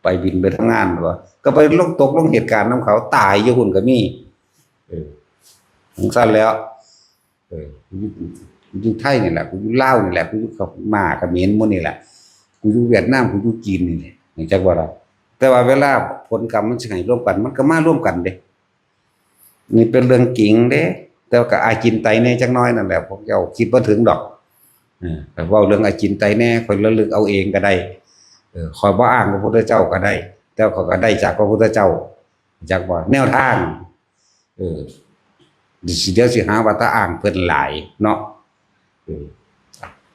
ไปบินไปทำงานว่าก็ไปลงเหตุการณ์นํเขาตายอยู่หุ่นก็มีสงสารแล้วกูอยู่ไทยนี่แหละกูอยู่ลาวนี่แหละกูอยู่กับมาเขมรหมดนี่แหละกูอยู่เวียดนามกูอยู่จีนนี่แหละนี่จักว่าล่ะแต่ว่าเวลาผลกรรมมันสิให้ร่วมกันมันก็มาร่วมกันเด้นี่เป็นเรื่องจริงเด้แต่ว่าก็อาจินไตแน่จักหน่อยนั่นแหละพวกเจ้าคิดบ่ถึงดอกแต่เว้าเรื่องอาจินไตแน่ค่อยระลึกเอาเองก็ได้ขอยบ่อ้างพระพุทธเจ้าก็ได้แต่เขาก็ได้จากพระพุทธเจ้าจักว่าแนวทางเดี๋ยวสิหาว่าตาอ้างเพิ่นหลายเนาะ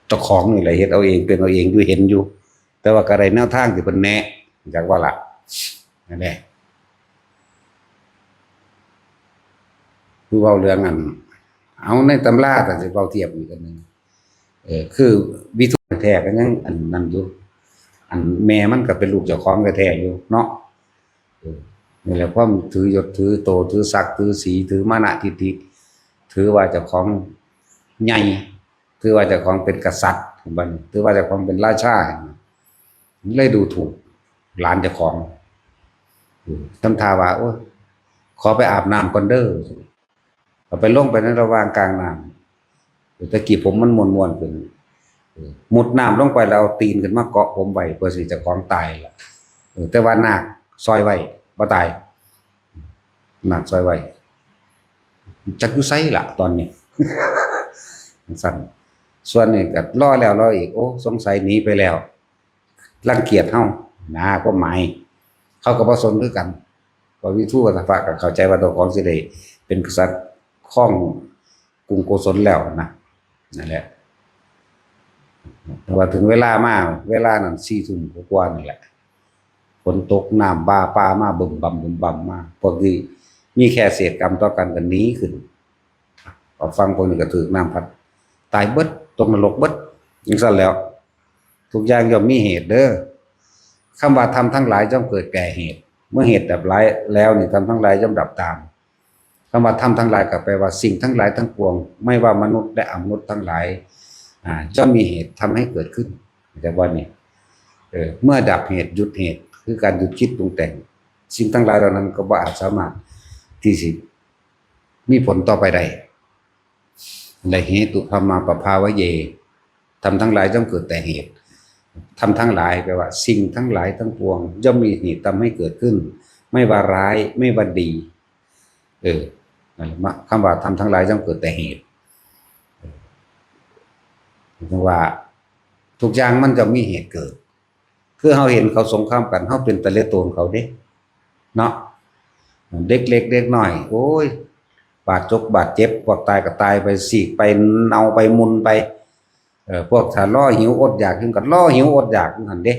เจ้าของนี่แหละเฮ็ดเอาเองเป็นเอาเองอยู่เห็นอยู่แต่ว่าก็ได้แนวทางที่เพิ่นแนะจักว่าล่ะนั่นแหละคือเว้าเรื่องอันเอาในตำราแต่สิเว้าเทียบอีกอันนึงคือวิทุแท้ก็ยังอันนั้นอยู่อันแม่มันก็เป็นลูกเจ้าของแท้ๆอยู่เนาะนี่แหละความถือยศถือโตถือศักดิ์ถือสีถือมานะทิฏฐิถือว่าเจ้าของใหญ่ถือว่าเจ้าของเป็นกษัตริย์บัดนี้ถือว่าเจ้าของเป็นราชาเลยดูถูกหลานเจ้าของทำท่าว่าโอ้ยขอไปอาบน้ำก่อนเด้อเอาไปลงไปในระหว่างกลางน้ำตะกี้ผมมันมวนๆขึ้นมุดน้ำลงไปแล้วเอาตีนขึ้นมาเกาะผมไว้เพื่อสิเจ้าของตายล่ะแต่ว่านาคซอยไว้บ่ตายนาคซอยไว้จักอยู่ไสล่ะตอนนี้สั่นส่วนนี้ก็รอแล้วรออีกโอ้สงสัยหนีไปแล้วรังเกียจเฮานะก็หมายเขาก็บ่สนคือกันก็วิทูกับพระก็เข้าใจว่าตัวของสิได้เป็นกษัตริย์ครองกรุงโกศลแล้วนะนั่นแหละแต่ว่าถึงเวลามาเวลานั้น4 ทุ่มกว่านี่แหละฝนตกน้ำบาปลามาบึมบั่มมาพวกนี้มีแค่เศษกรรมต่อกันก็หนีขึ้นพอฟังพวกนี้ก็ถูกน้ำพัดตายเบิดตกนรกเบิดจังซั่นแล้วทุกอย่างย่อมมีเหตุเด้อคำว่าทำทั้งหลายย่อมเกิดแก่เหตุเมื่อเหตุดับแล้วนี่ทำทั้งหลายย่อมดับตามคำว่าทำทั้งหลายก็แปลว่าสิ่งทั้งหลายทั้งปวงไม่ว่ามนุษย์และอมนุษย์ทั้งหลายย่อมมีเหตุทำให้เกิดขึ้นแต่ว่านี่เมื่อดับเหตุหยุดเหตุคือการหยุดคิดปรุงแต่งสิ่งทั้งหลายเหล่านั้นก็บ่อาจสามารถที่สิมีผลต่อไปได้และเหตุธรรมาปภาวะเยทำทั้งหลายย่อมเกิดแต่เหตุทำทั้งหลายแปลว่าสิ่งทั้งหลายทั้งปวงย่อมมีเหตุทำให้เกิดขึ้นไม่ว่าร้ายไม่ว่าดีคำว่าทำทั้งหลายย่อมเกิดแต่เหตุเพราะว่าทุกอย่างมันจะมีเหตุเกิดคือเราเห็นเขาสงครามกันเราเป็นตะเลโตนเขาเด้เนาะเด็กเล็กเด็กน้อยโอ้ยบาดเจ็บพวกตายก็ตายไปสีกไปเนาไปมุนไปพวกถ้าล่อหิวอดอยากขึ้นก็ล่อหิวอดอยากขึ้นหั่นเด้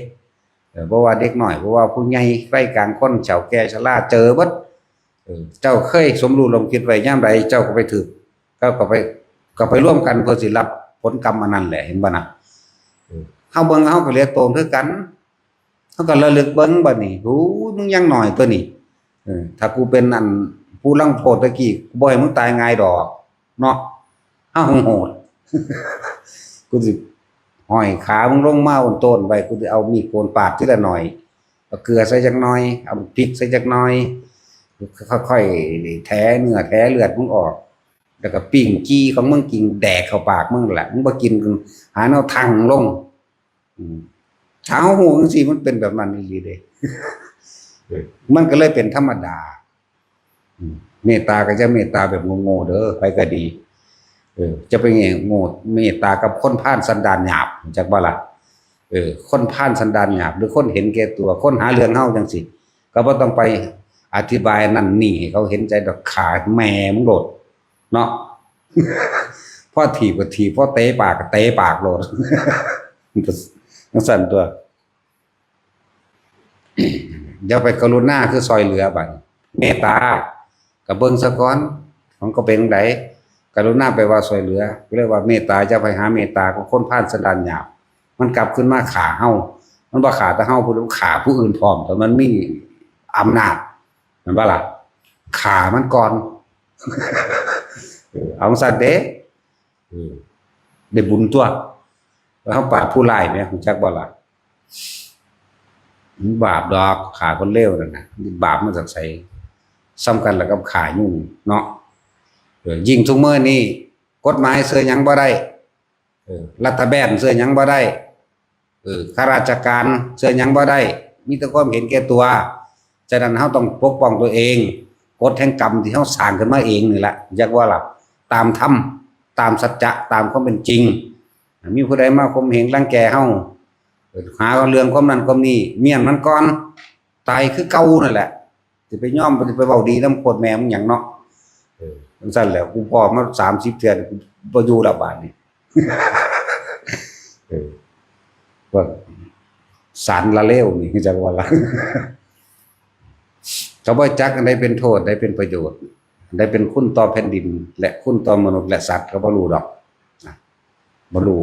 เพราะว่าเด็กน้อยเพราะว่าผู้ใหญ่ใกล้กลางคนเฒ่าแก่ชราเจอเบิดเจ้าเคยสมรู้ร่วมคิดไว้ยามใดเจ้าก็ไปถึกก็ไป ก็ไปร่วมกันเพื่อสิรับผลกรรมอันนั้นแหละเห็นบ่นะเฮาเบิ่งเฮาก็เรียกโตนคือกันเฮาก็ระลึกเบิ่งบัดนี้โอ้มึงยังน้อยตัวนี้ถ้ากูเป็นอันผู้ลังโพดตะกี้กูบ่ให้มึงตายง่ายดอกเนาะเฮาโหดกูสิห้อยขามึงลงมาบนต้นไว้กูสิเอามีดโกนปาดทีละหน่อยเอาเกลือใส่จักหน่อยเอาพริกใส่จักหน่อยค่อยๆแท้เนื้อแท้เลือดมึงออกแล้วก็ปิ้งจี้ของมึงกินแดกเข้าปากมึงแหละมึงบ่กินหาแนวทังลงเช้าหูจังซี่มันเป็นแบบนั้นอีหลีเด้มันก็เลยเป็นธรรมดาเมตตาก็จะเมตตาแบบโง่ๆเด้อไปก็ดีจะไปโง่เมตตากับคนพาลสันดานหยาบจักบ่ล่ะคนพาลสันดานหยาบหรือคนเห็นแก่ตัวคนหาเรื่องเฮาจังซี่ก็บ่ต้องไปอธิบายนั่นนี่ให้เขาเห็นใจดอกขาแม่มึงโลดเนาะพ่อถีบก็ถีบพ่อเตะปากก็เตะปากโลดมันสั่นตัวอย่าไปกรุณาคือซอยเหลือบัดเมตตาก็เบิ่งซะก่อนมันก็เป็นจังไดกรุณาไปว่าซอยเหลือเรียกว่าเมตตาจะไปหาเมตตาของคนพาลสันดานหยาบมันกลับขึ้นมาฆ่าเฮามันบ่ฆ่าแต่เฮาผู้อื่นฆ่าผู้อื่นพร้อมแต่มันมีอำนาจแม่นบ่ล่ะฆ่ามันก่อนเอาซั่นเด้ได้บุญตัวแล้วเฮาปราบผู้ร้ายแม่รู้จักบ่ล่ะบาปดอกฆ่าคนเลวนั่นน่ะบาปมาจากไสซ้ำกันแล้วกับฆ่ายุ่งเนาะยิ่งทุกมื้อนี้กฎหมายเสื้อหยังบ่ได้รัฐบาลเสื้อหยังบ่ได้ข้าราชการเสื้อหยังบ่ได้มีแต่ความเห็นแก่ตัวฉะนั้นเฮาต้องปกป้องตัวเองกฎแห่งกรรมที่เฮาสร้างขึ้นมาเองนี่แหละจักว่าล่ะตามธรรมตามสัจจะตามความเป็นจริงมีผู้ใดมาข่มเหงรังแกเฮาหาเรื่องความนั้นความนี้เมียนมันก่อนตายคือเก่านั่นแหละสิไปย่อมสิไปเว้าดีนำโคตรแม่มึงหยังเนาะจังซั่นแหละกูพ่อมา30เทื่อกูบ่อยู่แล้วบาดนี้ว่าสารละเลวนี่จักว่าล่ะเขาบ่จักอันใดเป็นโทษใดเป็นประโยชน์ได้เป็นคุณต่อแผ่นดินและคุณต่อมนุษย์และสัตว์ก็บ่รู้ดอกบ่รู้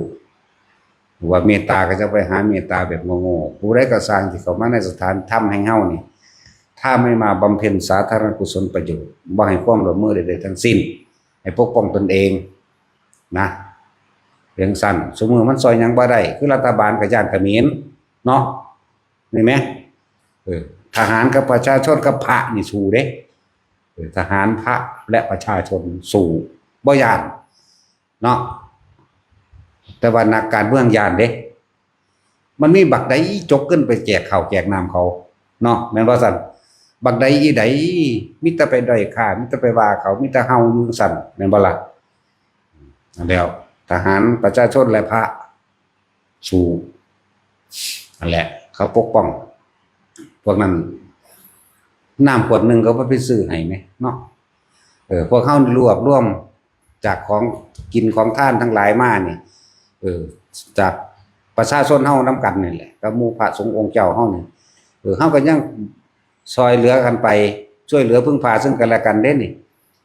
ว่าเมตตาก็จะไปหาเมตตาแบบโง่ๆผู้ใดก็สร้างที่เข้ามาในสถานธรรมแห่งเฮานี่ถ้าไม่มาบำเพ็ญสาธารณกุศลประโยชน์บ่ให้ความร่วมมือใดๆทั้งสิ้นให้ปกป้องตนเองนะเรื่องสั้นสมมุติมันซอยหยังบ่ได้คือรัฐบาลก็ย้านเขมรเนาะนี่แหมทหารกับประชาชนกับพระนี่สู้เด้ทหารพระและประชาชนสู้บ่ย้านเนาะแต่ว่านักการเมืองย้านเด้มันมีบักใดจกขึ้นไปแจกข้าวแจกน้ำเขาเนาะแม่นบ่ซั่นบักใดอีใดมีแต่ไปด้อยค่ามีแต่ไปว่าเขามีแต่เฮาอยู่ซั่นแม่นบ่ล่ะแล้วทหารประชาชนและพระสู้นั่นแหละเขาปกป้องพวกนั้นน้ำขวดนึงเขาบ่ไปซื้อให้แม่เนาะพวกเฮารวบรวมจากของกินของทานทั้งหลายมานี่จากประชาชนเฮานำกันนี่แหละกับหมู่พระสงฆ์องค์เจ้าเฮานี่เฮาก็ยังซอยเหลือกันไปช่วยเหลือพึ่งพาซึ่งกันและกันเด้นี่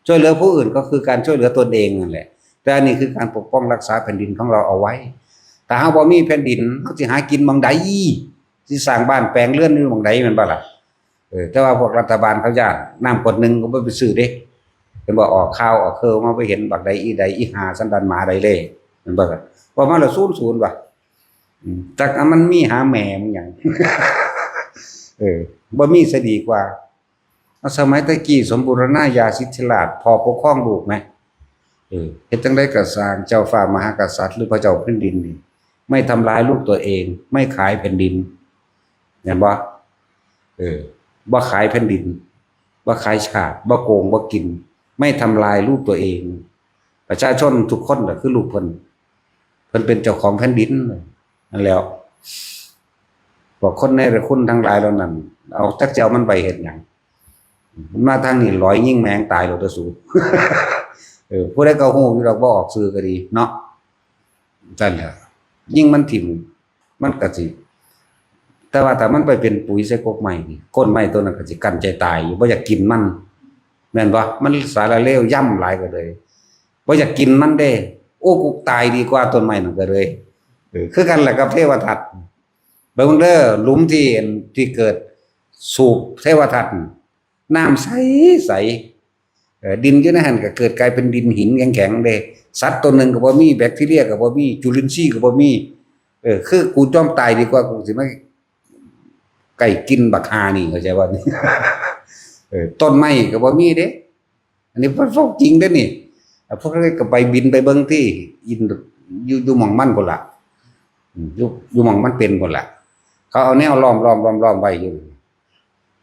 ช่วยเหลือผู้อื่นก็คือการช่วยเหลือตนเองนั่นแหละแต่อันนี้คือการปกป้องรักษาแผ่นดินของเราเอาไว้ถ้าเฮาบ่มีแผ่นดินเฮาสิหากินหม้องใดสิสร้างบ้านแปลงเรือนอยู่หม้องใดแม่นบ่ล่ะแต่ว่าพวกรัฐบาลเขาย้านน้ำกดนึงก็บ่ไปซื้อเด้เพิ่นบ่ออกข่าวออกเคอมาไปเห็นบักใดอีหาสันดานหมาใดเลยแม่นบ่ล่ะพอมาแล้ว00ว่ะจักมันมีหาแม่มึงหยังบ่มีซะดีกว่าสมัยตะกี้สมบูรณาญาสิทธิราชพอปกครองลูกไหมเฮ็ดจังได๋ก็สร้างเจ้าฟ้ามหากษัตริย์หรือพระเจ้าแผ่นดินนี่ไม่ทำลายลูกตัวเองไม่ขายแผ่นดินเห็นบ่บ่ขายแผ่นดินบ่ขายชาติบ่โกงบ่กินไม่ทำลายลูกตัวเองประชาชนทุกคนก็คือลูกเพิ่นเป็นเจ้าของแผ่นดินนั่นแล้วพวกคนในคุณทั้งหลายเหล่านั้นเอาจักเจ้ามันไปเฮ็ดหยังมันมาทางนี้ร้อยยิงแมงตายโลดสูผู้ใดก็ฮู้อยู่ดอกบ่ออกสื่อก็ดีเนาะนั่นแหละยิ่งมันถิ่มมันก็สิแต่ว่าถ้ามันไปเป็นปุ๋ยใส่กกไม้นี่ก้นไม้ตัวนั้นก็สิกั้นใจตายอยู่บ่อยากกินมันแม่นบ่มันสารเลวย่ำหลายก็เลย บ่อยากกินมันเด้โอ้กูตายดีกว่าต้นไม้นั่นก็เลยคือกันแหละกับเทวทัตเบิ่งเด้อหลุมที่เกิดสูบเทวทัตน้ำใสใสดินอยู่ในหั่นก็เกิดกลายเป็นดินหินแข็งๆเด้สัตว์ตัวหนึ่งก็บ่มีแบคทีเรียก็บ่มีจุลินทรีย์ก็บ่มีคือกูยอมตายดีกว่ากูสิมาไก่กินบักฮานี่เข้าใจว่านี่ ต้นไม้ก็บ่มีเด้อันนี้มันจริงเด้อนี่พวกนี้ก็ไปบินไปเบิ่งที่อินอยู่หม่องมันพุ่นล่ะอยู่หม่องมันเป็นพุ่นล่ะเขาเอาแนวล้อมไว้อยู่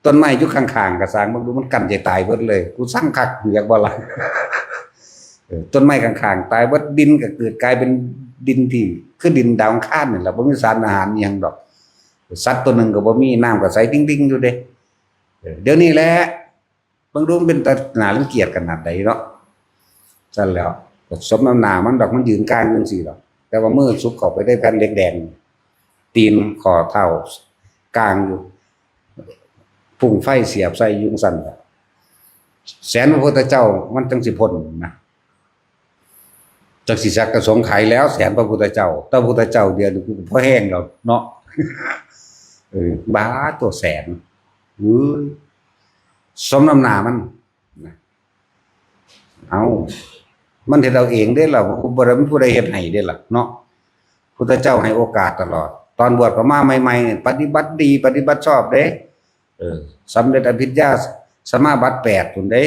ต้นไม้อยู่ข้างๆก็สร้างบ่ดูมันกั้นใจตายเบิดเลยกูสั่งคักอยากบ่ล่ะ ต้นไม้ข้างๆตายเบิดดินก็เกิดกลายเป็นดินที่คือดินดาวอังคารนี่แหละบ่มีสารอาหารอิหยังดอกสัตว์ตัวหนึงก็บ่มีน้ำก็ใสดิ่งๆอยู่เด้เดี๋ยวนี้แหละเบิ่งดูมันเป็นตาหน้ารังเกียจขนาดใดเนาะซั่นแล้วสมน้ำหน้ามันดอกมันยืนกลางจังซี่ดอกแต่ว่ามือซุกเข้าไปได้แผ่นเหล็กแดงตีนข้อเท้ากลางอยู่พุ่งไฟเสียบใส่ยุงสั่นแสนพระพุทธเจ้ามันจังสิพ้นนะจักสิจักกระสงไขแล้วแสนพระพุทธเจ้าแต่พระพุทธเจ้าเดียวนี่กูพอแห้งแล้วเนาะบ้าตัวแสนสมน้ำหน้ามันนะเอามันเฮ็ดเอาเองเด้ล่ะบ่ได้มีผู้ใดเฮ็ดให้เด้ล่ะเนาะพุทธเจ้าให้โอกาสตลอดตอนบวชก็มาใหม่ๆปฏิบัติดีปฏิบัติชอบเด้สำเร็จอภิญญาสมาบัติ8พุ่นเด้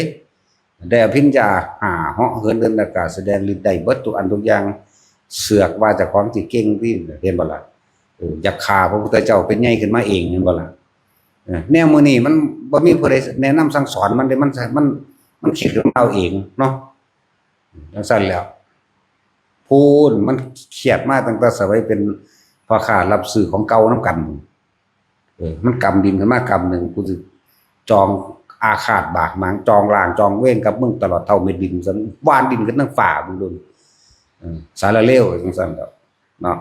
ได้อภิญญา5เหาะเหินเดินอากาศแสดงฤทธิ์ได้เบิดทุกอันทุกอย่างเสือกว่าเจ้าของสิเก่งที่เห็นบ่ล่ะอยากฆ่าพระพุทธเจ้าเป็นใหญ่ขึ้นมาเองเห็นบ่ล่ะแนวมื้อนี้มันบ่มีผู้ใดแนะนำสั่งสอนมันเด้มันคิดของเราเองเนาะจังซั่นแล้วพูนมันเครียดมาตั้งแต่สมัยเป็นพ่อค้ารับซื้อของเก่านำกันมันกำดินขึ้นมากำหนึ่งกูสิจองอาฆาตบากหมางจองล่างจองเว้นกับมึงตลอดเท่าเม็ดดินซั่นวานดินขึ้นทั้งฝ่ามึงดูสารเลวจังซั่นแล้วเนาะ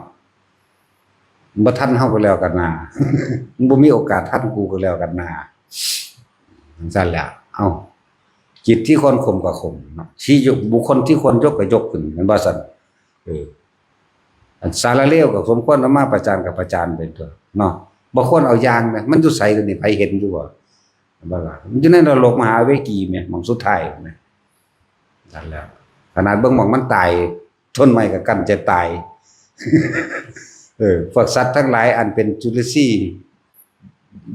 บ่ทันเฮาก็แล้วกันนา บ่มีโอกาสทันกูก็แล้วกันนาจังซั่นแหละเอาจิตที่ควรข่มก็ข่มเนาะชี้ยกบุคคลที่ควรยกก็ยกขึ้นแม่นบ่ซั่นอันสารเลวก็สมควรเอามาประจานกับประจานเป็นตัวเนาะบ่ควรเอาอย่างนะมันอยู่ไสกันนี่ไผเห็นอยู่บ่ล่ะมันอยู่ในนรกมหาเวกีแม่หม่องสุดท้ายแม่นั่นแหละขนาดเบิ่งหม่องมันตายทนไม่ก็กั้นจะตาย พวกสัตว์ทั้งหลายอันเป็นจุลินทรีย์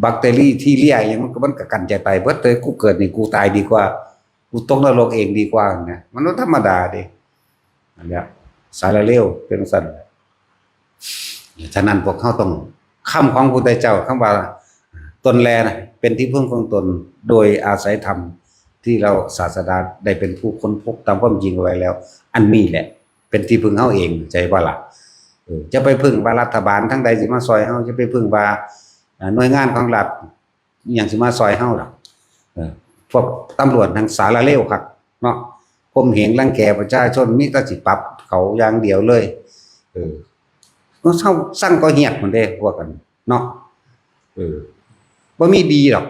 แบคทีเรียที่เลี้ยอย่างมันก็กั้นจะตายเบิดเลยกูเกิดนี่กูตายดีกว่ากูตกนรกเองดีกว่านะมันธรรมดาเด้นั่นแหละสารเลวเป็นซั่นฉะนั้นพวกเขาต้องคำของพระพุทธเจ้าคำว่าตนแลนะเป็นที่พึ่งของตนโดยอาศัยธรรมที่เราศาสดาได้เป็นผู้ค้นพบตามความจริงไว้แล้วอันนี้แหละเป็นที่พึ่งเฮาเองใจว่าล่ะจะไปพึ่งว่ารัฐบาลทั้งใดสิมาซอยเฮาจะไปพึ่งว่าหน่วยงานของรัฐอหยังสิมาซอยเฮาดอกพวกตำรวจทางสารเลวครับเนาะข่มเหงรังแกประชาชนมีแต่สิปรับเขาอย่างเดียวเลยก็เศร้าสั่งก็เหียดมันเด้พวกกันเนาะบ่มีดีหรอก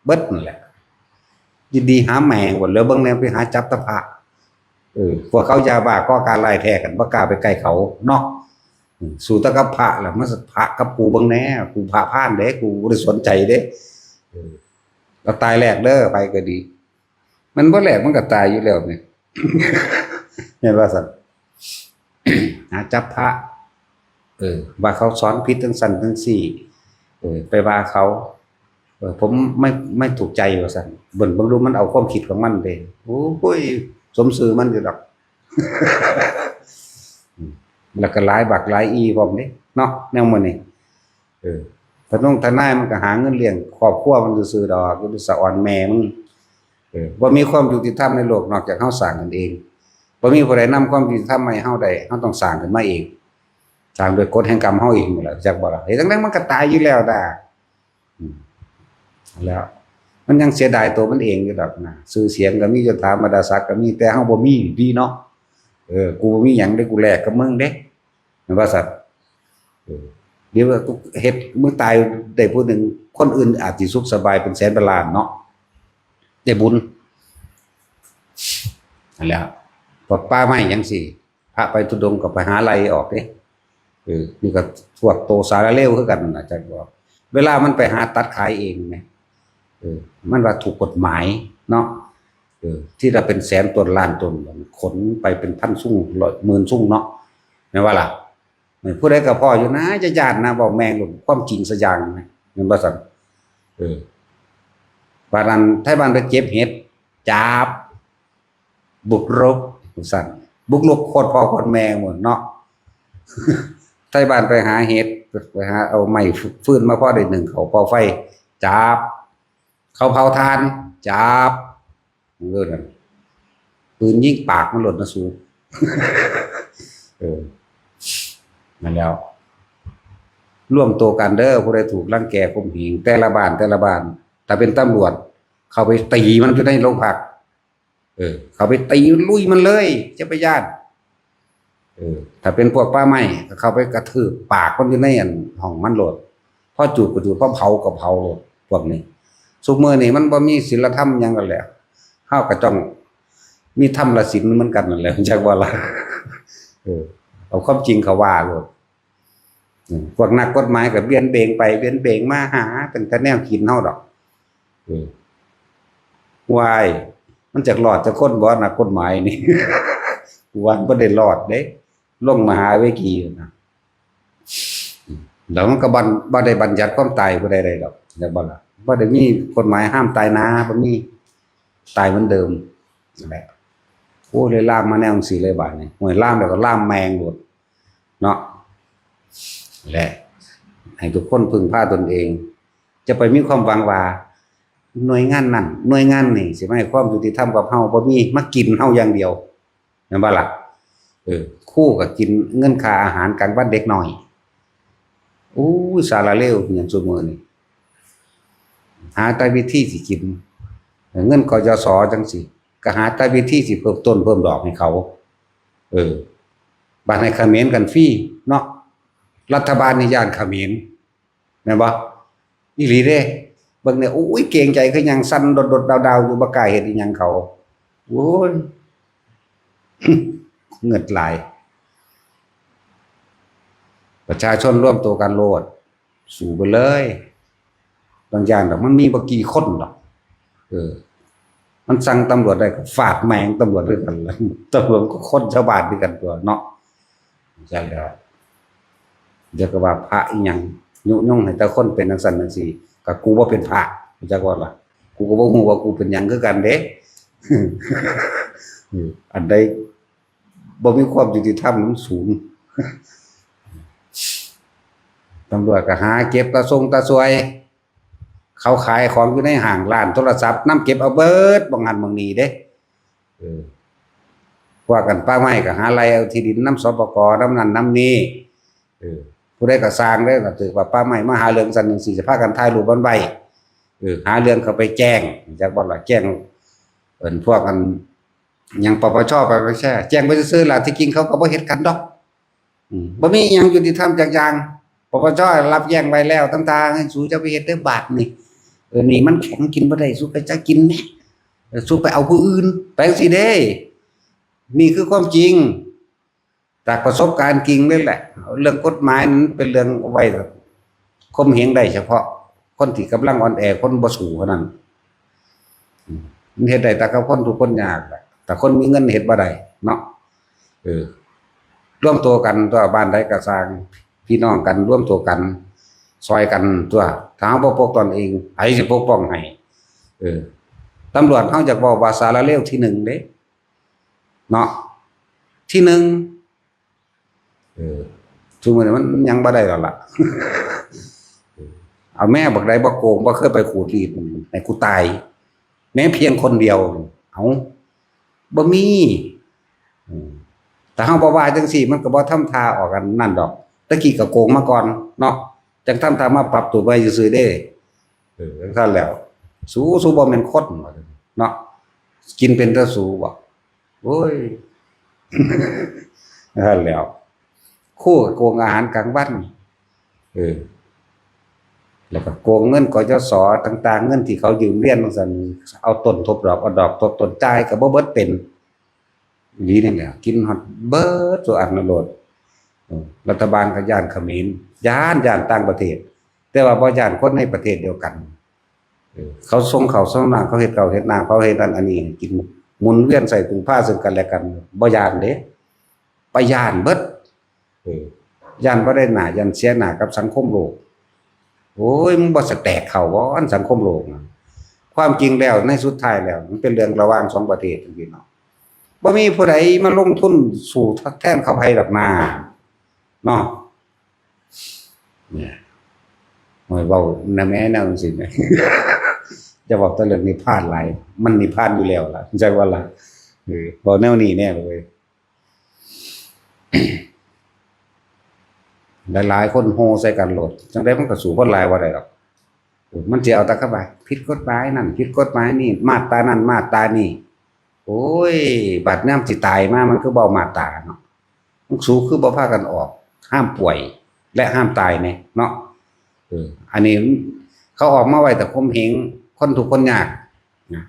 เบิดนั่นแหละดีหาแม่งหมดแล้วเบิ่งแนวไปหาจับตะพะพวกเขายาบ้าก็การไล่แท้กันบ่กล้าไปใกล้เขาเนาะสู่ตะกับพระล่ะมันพระกับกูเบิ่งแน่กูพระพานเด้กูบ่ได้สนใจเด้เราตายแรกเด้อไปก็ดีมันบ่แรกมันก็ตายอยู่แล้วนี่ เห็นว่าซั่น หาจับพระว่าเขาสอนผิดทั้งสั่นทั้งสี่ไปว่าเขาผมไม่ถูกใจว่าสั่นเบิ่งดูมันเอาความคิดของมันเด้โอ้ยสมซื่อมันอยู่ดอก แล้วก็หลายบักหลายอีพร้อมเด้เนาะแนวมื้อนี้พระนงทนายมันก็หาเงินเลี้ยงครอบครัวมันซื่อๆดอกอยู่สะอ่อนแม่มึงบ่มีความยุติธรรมในโลกนอกจากเฮาสร้างกันเองบ่มีผู้ใดนำความยุติธรรมมาให้เฮาได้เฮาต้องสร้างขึ้นมาเองสร้างโดยกฎแห่งกรรมเฮาเองนี่แหละจักบ่ล่ะเฮ็ดจังได๋มันก็ตายอยู่แล้วดาแล้วมันยังเสียดายตัวมันเองอยู่ดอกนะชื่อเสียงก็มียศถาบรรดาศักดิ์ก็มีแต่เฮาบ่มีดีเนาะกูบ่มีหยังได้กูแลกกับมึงเด้แม่นว่าซั่นเดี๋ยวกูเฮ็ดมึงตายได้ผู้หนึงคนอื่นอาจสิสุขสบายเป็นแสนเป็นล้านเนาะได้บุญนั่นแหละ พวกป้าไม้ยังสิพระไปทุดงกับไปหาไล่ออกเด้นี่ก็พวกโตสารเลวคือกันนะจักบอกเวลามันไปหาตัดขายเองเนี่ยมันว่าถูกกฎหมายเนาะที่เราเป็นแสนต้นล้านต้นขนไปเป็นพันสุ่งร้อยหมื่นสุ่งเนาะไม่ว่าล่ะผู้ใดก็พออยู่นะจะญาตินะบอกแมงหลุดความจริงสักอย่างนะเงินประสันบานันไทยบ้านไปเก็บเห็ดจับบุกรุกสั่นบุกรุกโคตรพ่อโคตรแม่หมดเนาะไทยบ้านไปหาเห็ดไปหาเอาไม้ฟืนมาพ่อได้หนึ่งเขาเผาไฟจับเขาเผาทานจับเรื่องนั้นปืนยิงปากมันหล่นนะสูนั่นแล้วร่วมตัวกันเด้อผู้ใดถูกรังแกข่มเหงแต่ละบ้านถ้าเป็นตำรวจเขาไปตีมันจะได้โรงพักเขาไปตีลุยมันเลยจะไปญาติถ้าเป็นพวกป้าไม้เขาไปกระทืบปากคนอยู่ในห้องมันโหลดพ่อจูบก็จูบพ่อเผาก็เผาโหลดพวกนี้สุกมือนี่มันบ่มีศีลธรรมยังกันแหละข้าวกระจ้องมีธรรมละศีลเหมือนกันนั่นแหละจากว่าละเอาความจริงเขาว่าโหลดพวกนักกฎหมายกับเบียนเบงไปเบียนเบงมาหาเป็นแต่แนวกินเฮาดอกวายมันจากหลอดจะค้นบ่นักกฎหมายนี่วันบ่ได้หลอดเด้ลงมหาวิกีนะแล้วมันก็บ่ได้บัญญัติความตายบ่ได้ดอกแต่บ่ล่ะบ่ได้มีกฎหมายห้ามตายนะบ่มีตายเหมือนเดิมนั่นแหละโอ้เลยล่ามมาแนวจังซี่เลยบาดนี้ห้วยล่ามแล้วก็ล่ามแมงโลดเนาะแหละให้ทุกคนพึ่งพาตนเองจะไปมีความหวังว่าหน่วยงานนั่นหน่วยงานนี่สิมาให้ความยุติธรรมกับเฮาบ่มีมากินเฮาอย่างเดียวแม่นบ่ล่ะคู่กับกินเงินค่าอาหารกลางวันเด็กน้อยอู้สารเลวอย่างซุมื้อนี้หาแต่วิธีสิกินเงินกยศจังซี่ก็หาแต่วิธีสิเพิ่มต้นเพิ่มดอกให้เขาบัดให้เขมรกันฟรีเนาะรัฐบาลนี่ย่านเขมรแม่นบ่อีหลีเด้เบิ่งเนี่ยอุ้ยเกรงใจคือหยังสั่นดดๆดาวๆอยู่บ่กล้าเฮ็ดอีหยังเขาโอ้ย เงิดหลายประชาชนร่วมตัวกันโลดสู่ไปเลยบางอย่างมันมีบ่กี่คนหรอกมันสั่งตำรวจได้ก็ฝากแมงตำรวจด้วยกันแล้วตำรวจก็คนชาวบ้านด้วยกันตัวเนาะใช่แล้วเดี๋ยวก็ว่าพระอีหยังยุยงให้แต่คนเป็นจังซั่นจังซี่ก็กูบ่เป็นพระจักว่าล่ะกูก็บ่ฮู้ว่ากูเป็นหยังคือกันเด้ อันใดบ่มีความยุติธรรมมันสูง ตำรวจก็หาเก็บตาทรงตาสวยเขาขายของอยู่ในห้างร้านโทรศัพท์นำเก็บเอาเบิดบ่งั้นบ่นี้เด้ว่ากันป้าไม้ก็หาไล่เอาที่ดินนำสปกนำนั้นนำนี้ผู้ใดก็สร้างได้ก็ถือว่าป้าไม้มาหาเรื่องซั่นจังซี่สิพากันถ่ายรูปบนใบหาเรื่องเขาไปแจ้งจักบ่ล่ะแจ้งพวกกันยังปปชไปแจ้งไปซื่อๆล่ะที่จริงเขาก็บ่เฮ็ดกันดอกบ่มีหยังยุติธรรมจักอย่างปปชรับแจ้งไว้แล้วต่างๆให้สู้จะไปเฮ็ดได้บาทนี่นี่มันแข็งกินบ่ได้สู้ไปจะกินแหมสู้ไปเอาผู้อื่นไปจังซี่เด้นี่คือความจริงจากประสบการณ์จริงนั่นแหละเรื่องกฎหมายนั้นเป็นเรื่องไว้ข่มเหงได้เฉพาะคนที่กำลังอ่อนแอคนบ่สู้เท่านั้นมันเฮ็ดได้แต่กับคนทุกคนยากแต่คนมีเงินเฮ็ดบ่ได้เนาะร่วมตัวกันตัวบ้านใดก็สร้างพี่น้องกันร่วมตัวกันซอยกันตัวถ้าเฮาบ่ปกป้องตนเองไผสิปกป้องให้ตำรวจเฮาจะบอกว่าสารเลวที่1เด้เนาะที่1ซุมื้อนี้มันยังบ่ได้แล้วล่ะ เอาแม่บักใดบ่โกงบ่เคยไปขูดรีดให้กูตายแม้เพียงคนเดียวเอาบ่มีแต่เฮาบ่ว่าจังซี่มันก็บ่ทำท่าออกกันนั่นดอกตะกี้ก็โกงมาก่อนเนาะจังทำท่ามาปรับตัวไว้ซื่อๆเด้จังซั่นแล้วสู้บ่แม่นคนเนาะกินเป็นแต่สู้บ่โอ้ย นั่นแล้วคู่กับโกงอาหารกลางวันแล้วก็โกงเงินกยศต่างๆเงินที่เขายืมเรียนจังซั่นเอาต้นทบดอกเอาดอกทบต้นจ่ายก็บ่เบิดเป็น นี่นี่แหละกินฮอดเบิดตัวอันนโลดรัฐบาลก็ย่านเขมรย่านต่างประเทศแต่ว่าบ่ย่านคนในประเทศเดียวกันเขาส่งเขาส่งน้ำเขาเฮ็ดเขาเฮ็ดน้ำเขาเฮ็ดอันนี้กินหมุนเวียนใส่ถุงผ้าซึ่งกันและกันบ่ย่านเด้ไปย่านเบิดย่านบ่ได้หน้าย่านเสียหน้ากับสังคมโลกโอ้ยมึงบ่สแตกเข้าบ่อันสังคมโลกนะความจริงแล้วในสุดท้ายแล้วมันเป็นเรื่องระหว่างสองประเทศพี่น้องบ่มีผู้ใดมาลงทุนสู่แทนเขาให้ดอกนาเนาะเนี่ยหอยเว้านะแม่แนวจังซี่แหม จะบอกแต่เรื่องนิพพานหลายมันนิพพานอยู่แล้วล่ะใจว่าล่ะบ่แนวนี้แน่เลยหลายๆคนโฮใส่กันโหลดจังได๋มันก็สู้คนหลายบ่ได้ดอกมันสิเอาแต่เข้าไปผิดกฎหมายนั่นผิดกฎหมายนี่มาตรานั้นมาตรานี่โอ้ยบัดยามสิตายมามันคือบ่มาตราเนาะมันสู้คือบ่พากันออกห้ามป่วยและห้ามตายแน่เนาะอันนี้เขาออกมาไว้แต่ข่มเหงคนทุกข์คนยากนะ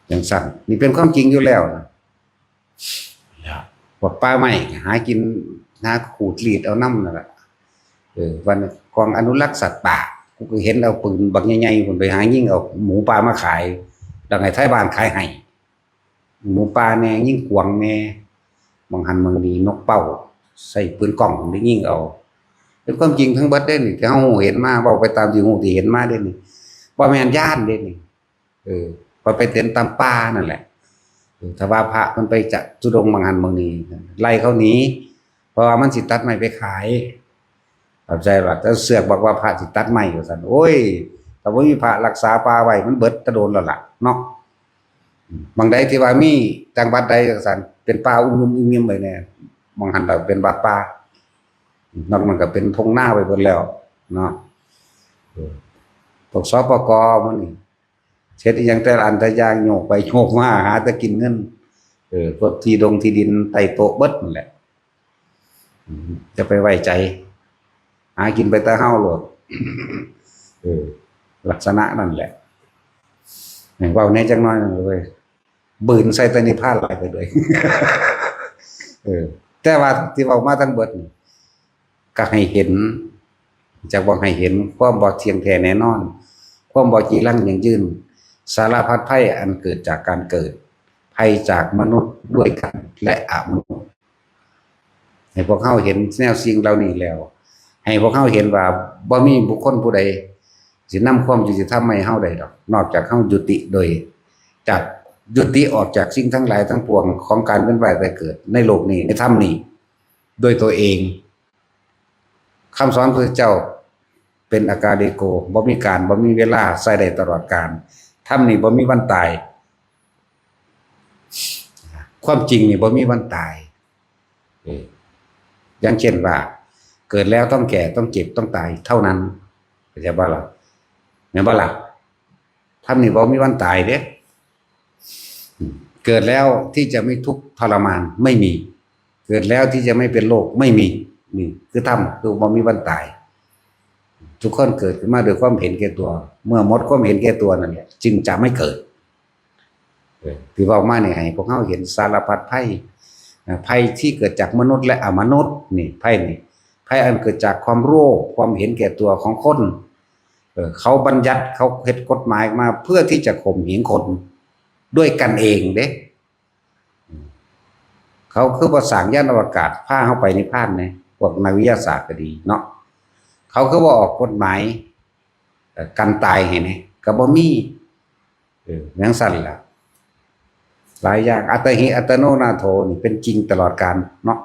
อย่างสั่นนี่เป็นความจริงอยู่แล้วนะพวกป่าไม้หากินหาขูดรีดเอาน้ำนั่นแหละวันกองอนุรักษ์สัตว์ป่ากูก็เห็นเอาปืนบักใหญ่ๆคนไปหายิงเอาหมูป่ามาขายดังไงไทยบ้านขายให้หมูป่าแน่ยิ่งกวางแน่บางหันบางดีนกเป้าใส่ปืนกล่องได้ยิงเอาเป็นความจริงทั้งเบิดได้นี่ที่เฮาเห็นมาเว้าไปตามที่ฮู้ที่เห็นมาได้นี่บ่แม่นญาติเด้นี่พอไปเห็นตามป่านั่นแหละถ้าว่าพระมันไปจะทุดงค์บางหันบางนี้ไล่เขาหนีเพราะว่ามันสิตัดไม้ไปขายเข้าใจว่าแต่เสือกบอกว่าพระสิตัดไม้ว่าซั่นโอ้ยถ้าบ่มีพระรักษาป่าไว้มันเบิดแตะโดนแล้วล่ะเนาะบางใดที่ว่ามีจังหวัดใดจังซั่นเป็นป่าอุ้มๆๆไว้แน่บางหันเราเป็นวัดป่านอกมันก็เป็นทงหน้าไปหมดแล้วเนาะพวกสปกมันนี่เฮ็ดอีหยังแต่ละอันแต่อย่างโยกไปโยกมาหาแต่กินเงินพวกที่ดินใต้โต๊ะเบิดนั่นแหละจะไปไว้ใจหากินไปแต่เฮาโลดลักษณะนั่นแหละแม่งเว้าแน่จังน้อยนั่นเลยบืนใส่ตะนิพพานหลายไปเลยแต่ว่าที่เว้ามาทั้งเบิดก็ให้เห็นจากบอกให้เห็นความบ่เที่ยงแท้แน่นอนความบ่จีรังยั่งยืนสารพัดภัยอันเกิดจากการเกิดภัยจากมนุษย์ด้วยกันและอมนุษย์ให้พวกเขาเห็นแนวสิ่งเหล่านี้แล้วให้พวกเขาเห็นว่าบ่มีบุคคลผู้ใดสินำความยุติธรรมมาให้เฮาได้ดอกนอกจากเฮายุติโดยจากยุติออกจากสิ่งทั้งหลายทั้งปวงของการเป็นไปแต่เกิดในโลกนี้ในธรรมนี้ด้วยตัวเองคำสอนพระเจ้าเป็นอากาลิโกบ่มีการบ่มีเวลาใส่ได้ตลอดกาลธรรมนี่บ่มีวันตายความจริงนี่บ่มีวันตายอย่างเช่นว่าเกิดแล้วต้องแก่ต้องเจ็บต้องตายเท่านั้นเข้าใจบ่ล่ะแม่นบ่ล่ะธรรมนี่บ่มีวันตายเด้เกิดแล้วที่จะไม่ทุกข์ทรมานไม่มีเกิดแล้วที่จะไม่เป็นโรคไม่มีนี่คือธรรมคือบ่มีวันตายทุกคนเกิดขึ้นมาด้วยความเห็นแก่ตัวเมื่อหมดความเห็นแก่ตัวนั่นแหละจึงจะไม่เกิดที่บอกมาเนี่ยให้พวกเขาเห็นสารพัดภัยที่เกิดจากมนุษย์และอมนุษย์นี่ภัยอันเกิดจากความโลภความเห็นแก่ตัวของคนเขาบัญญัติเขาเฮ็ดกฎหมายมาเพื่อที่จะข่มเหงคนด้วยกันเองเด้เขาคือบ่สร้างยานอวกาศพาเฮาไปนิพพานแน่พวกนักวิทยาศาสตร์ก็ดีเนาะเขาคือบ่ออกกฎหมายกันตายให้แน่ก็บ่มีจังซั่นล่ะหลายอย่างอัตหิอัตโนนาโถนี่เป็นจริงตลอดกาลเนาะ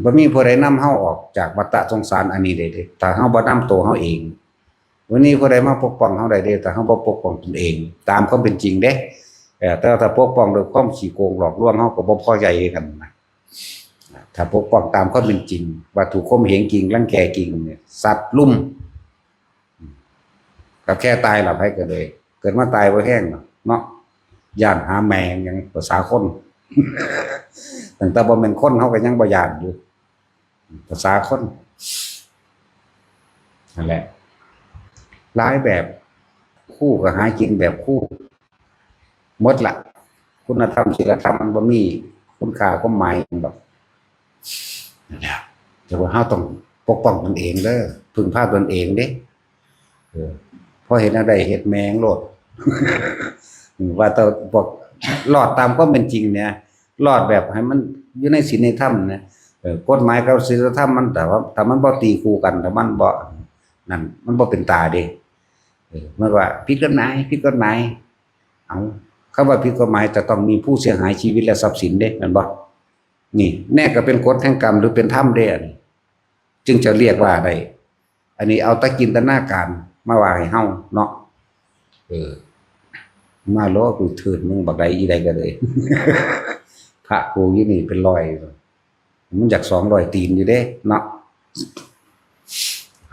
บ่มีผู้ใดนำเฮาออกจากวัฏสงสารอันนี้ได้เด้ถ้าเฮาบ่นำตัวเฮาเองวันนี้ผู้ใดมาปกป้องเฮาได้เด้แต่เฮาบ่ปกป้องตนเองตามความเป็นจริงเด้แต่ถ้าปกป้องโดยความขี้โกงหลอกลวงเฮาก็บ่พอใจกันนะถ้าปกป้องตามความเป็นจริงว่าถูกข่มเหงจริงรังแกจริงเนี่ยสัตว์ลุ่มก็แค่ตายล่ะไผก็เลยเกิดมาตายบ่แห้งเนาะย่านหาแมงยังภาษาคนตั้งแต่บ่แม่นคนเฮาก็ยังบ่ย่านอยู่ภาษาคนนั่นแหละหลายแบบคู่ก็หากินแบบคู่หมดละ คุณธรรมศีลธรรมมันบ่มีคุณค่าความหมายแบบนั่นแหละแต่ว่าเฮาต้องปกป้องตนเองเด้อพึ่งพาตนเองเด้พอเห็นอะไรเห็ดแมงโลด ว่าแต่บอกรอดตามความเป็นจริงเนี่ยรอดแบบให้มันอยู่ในศีลในธรรมนะกฎหมายกับศีลธรรมมันแต่ว่าถ้ามันบ่ตีคู่กันถ้ามันบ่นั่นมันบ่เป็นตาเด้เมื่อว่าผิดกฎหมายผิดกฎหมายเอาคำว่าผิดกฎหมายจะต้องมีผู้เสียหายชีวิตและทรัพย์สินเด้นั่นบ่นี่แน่ก็เป็นกฎแห่งกรรมหรือเป็นธรรมเด้อันนี้จึงจะเรียกว่าได้อันนี้เอาตะกินตนาการมาว่าให้เฮาเนาะมาล้อกูถืนมึงบักใดอีใดก็เลย พระกูอยู่นี่เป็นร้อยมันจาก200 ตีนอยู่เด้เนาะ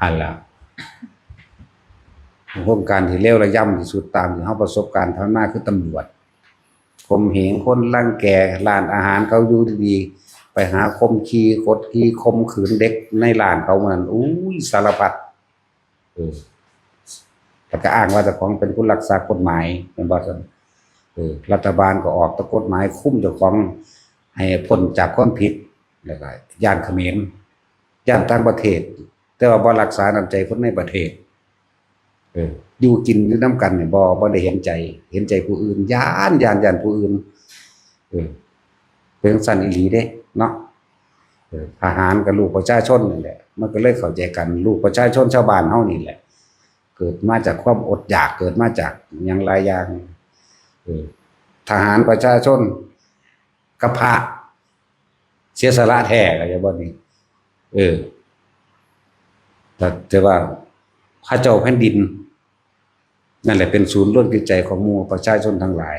อันละโครงการที่เลวระย่ำที่สุดตามที่เฮาประสบการณ์ทางหน้าคือตำรวจข่มเหงคนรังแกร้านอาหารเขาอยู่ดีๆไปหาข่มขีกดขี่ข่มขืนเด็กในร้านเขามันอุ้ยสารพัดแต่ก็อ้างว่าเจ้าของเป็นผู้รักษากฎหมายเป็นบ่ซั่นรัฐบาลก็ออกกฎหมายคุ้มเจ้าของให้พ้นจากความผิดแล้วก็ย่านเขมรย่านต่างประเทศแต่ว่าบ่รักษาน้ำใจคนในประเทศอยู่กินอยู่น้ำกันเนี่ยบ่ได้เห็นใจผู้อื่นย่านผู้อื่นเป็นสันอีหลีเด้เนาะทหารกับลูกประชาชนนี่แหละมันก็เลยเข้าใจกันลูกประชาชนชาวบ้านเฮานี่แหละเกิดมาจากความอดอยากเกิดมาจากอย่างหลายอย่างทหารประชาชนกับพระเสียสละแท้ก็จะบ่นี่แต่ว่าพระเจ้าแผ่นดินนั่นแหละเป็นศูนย์รวมจิตใจของหมู่ประชาชนทั้งหลาย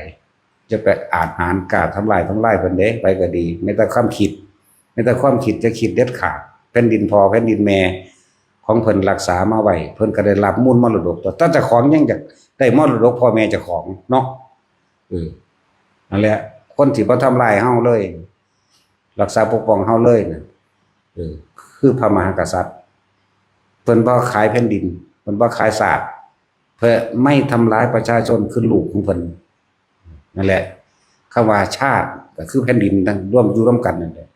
จะไปอาจหารกล้าทำลายเพิ่นเด้ไปก็ดีไม่แต่ความคิดจะคิดเด็ดขาดแผ่นดินพ่อแผ่นดินแม่ของเพิ่นรักษามาไว้เพิ่นก็ได้รับมูลมรดกแต่เจ้าของยังอยากได้มรดกพ่อแม่เจ้าของเนาะนั่นแหละคนที่บ่ทำลายเฮาเลยรักษาปกป้องเฮาเลยน่ะคือพระมหากษัตริย์เพิ่นบ่ขายแผ่นดินเพิ่นบ่ขายศาสตร์เพื่อไม่ทำร้ายประชาชนคือลูกของเพิ่นนั่นแหละคำว่าชาติก็คือแผ่นดินทั้งร่วมอยู่ร่วมกันนั่นแหละ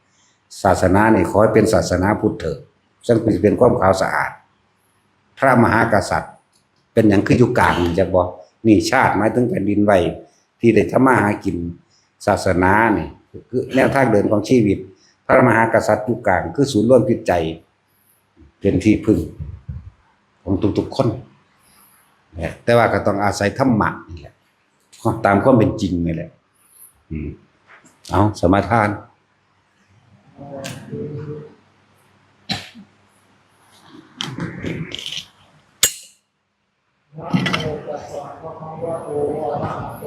ศาสนานี่ขอให้เป็นศาสนาพุทธเถิดซึ่งเป็นความขาวสะอาดพระมหากษัตริย์เป็นหยังคืออยู่กลางจักบ่นี่ชาติหมายถึงแผ่นดินไว้ที่ได้ทำมาหากินศาสนานี่คือแนวทางเดินของชีวิตพระมหากษัตริย์อยู่กลางคือศูนย์รวมจิตใจเป็นที่พึ่งของทุกๆคนแต่ว่าก็ต้องอาศัยธรรมะนี่แหละตามความเป็นจริงนี่แหละเอาสมาทานนะโมตัสสะภะคะวะโตอะระหะโต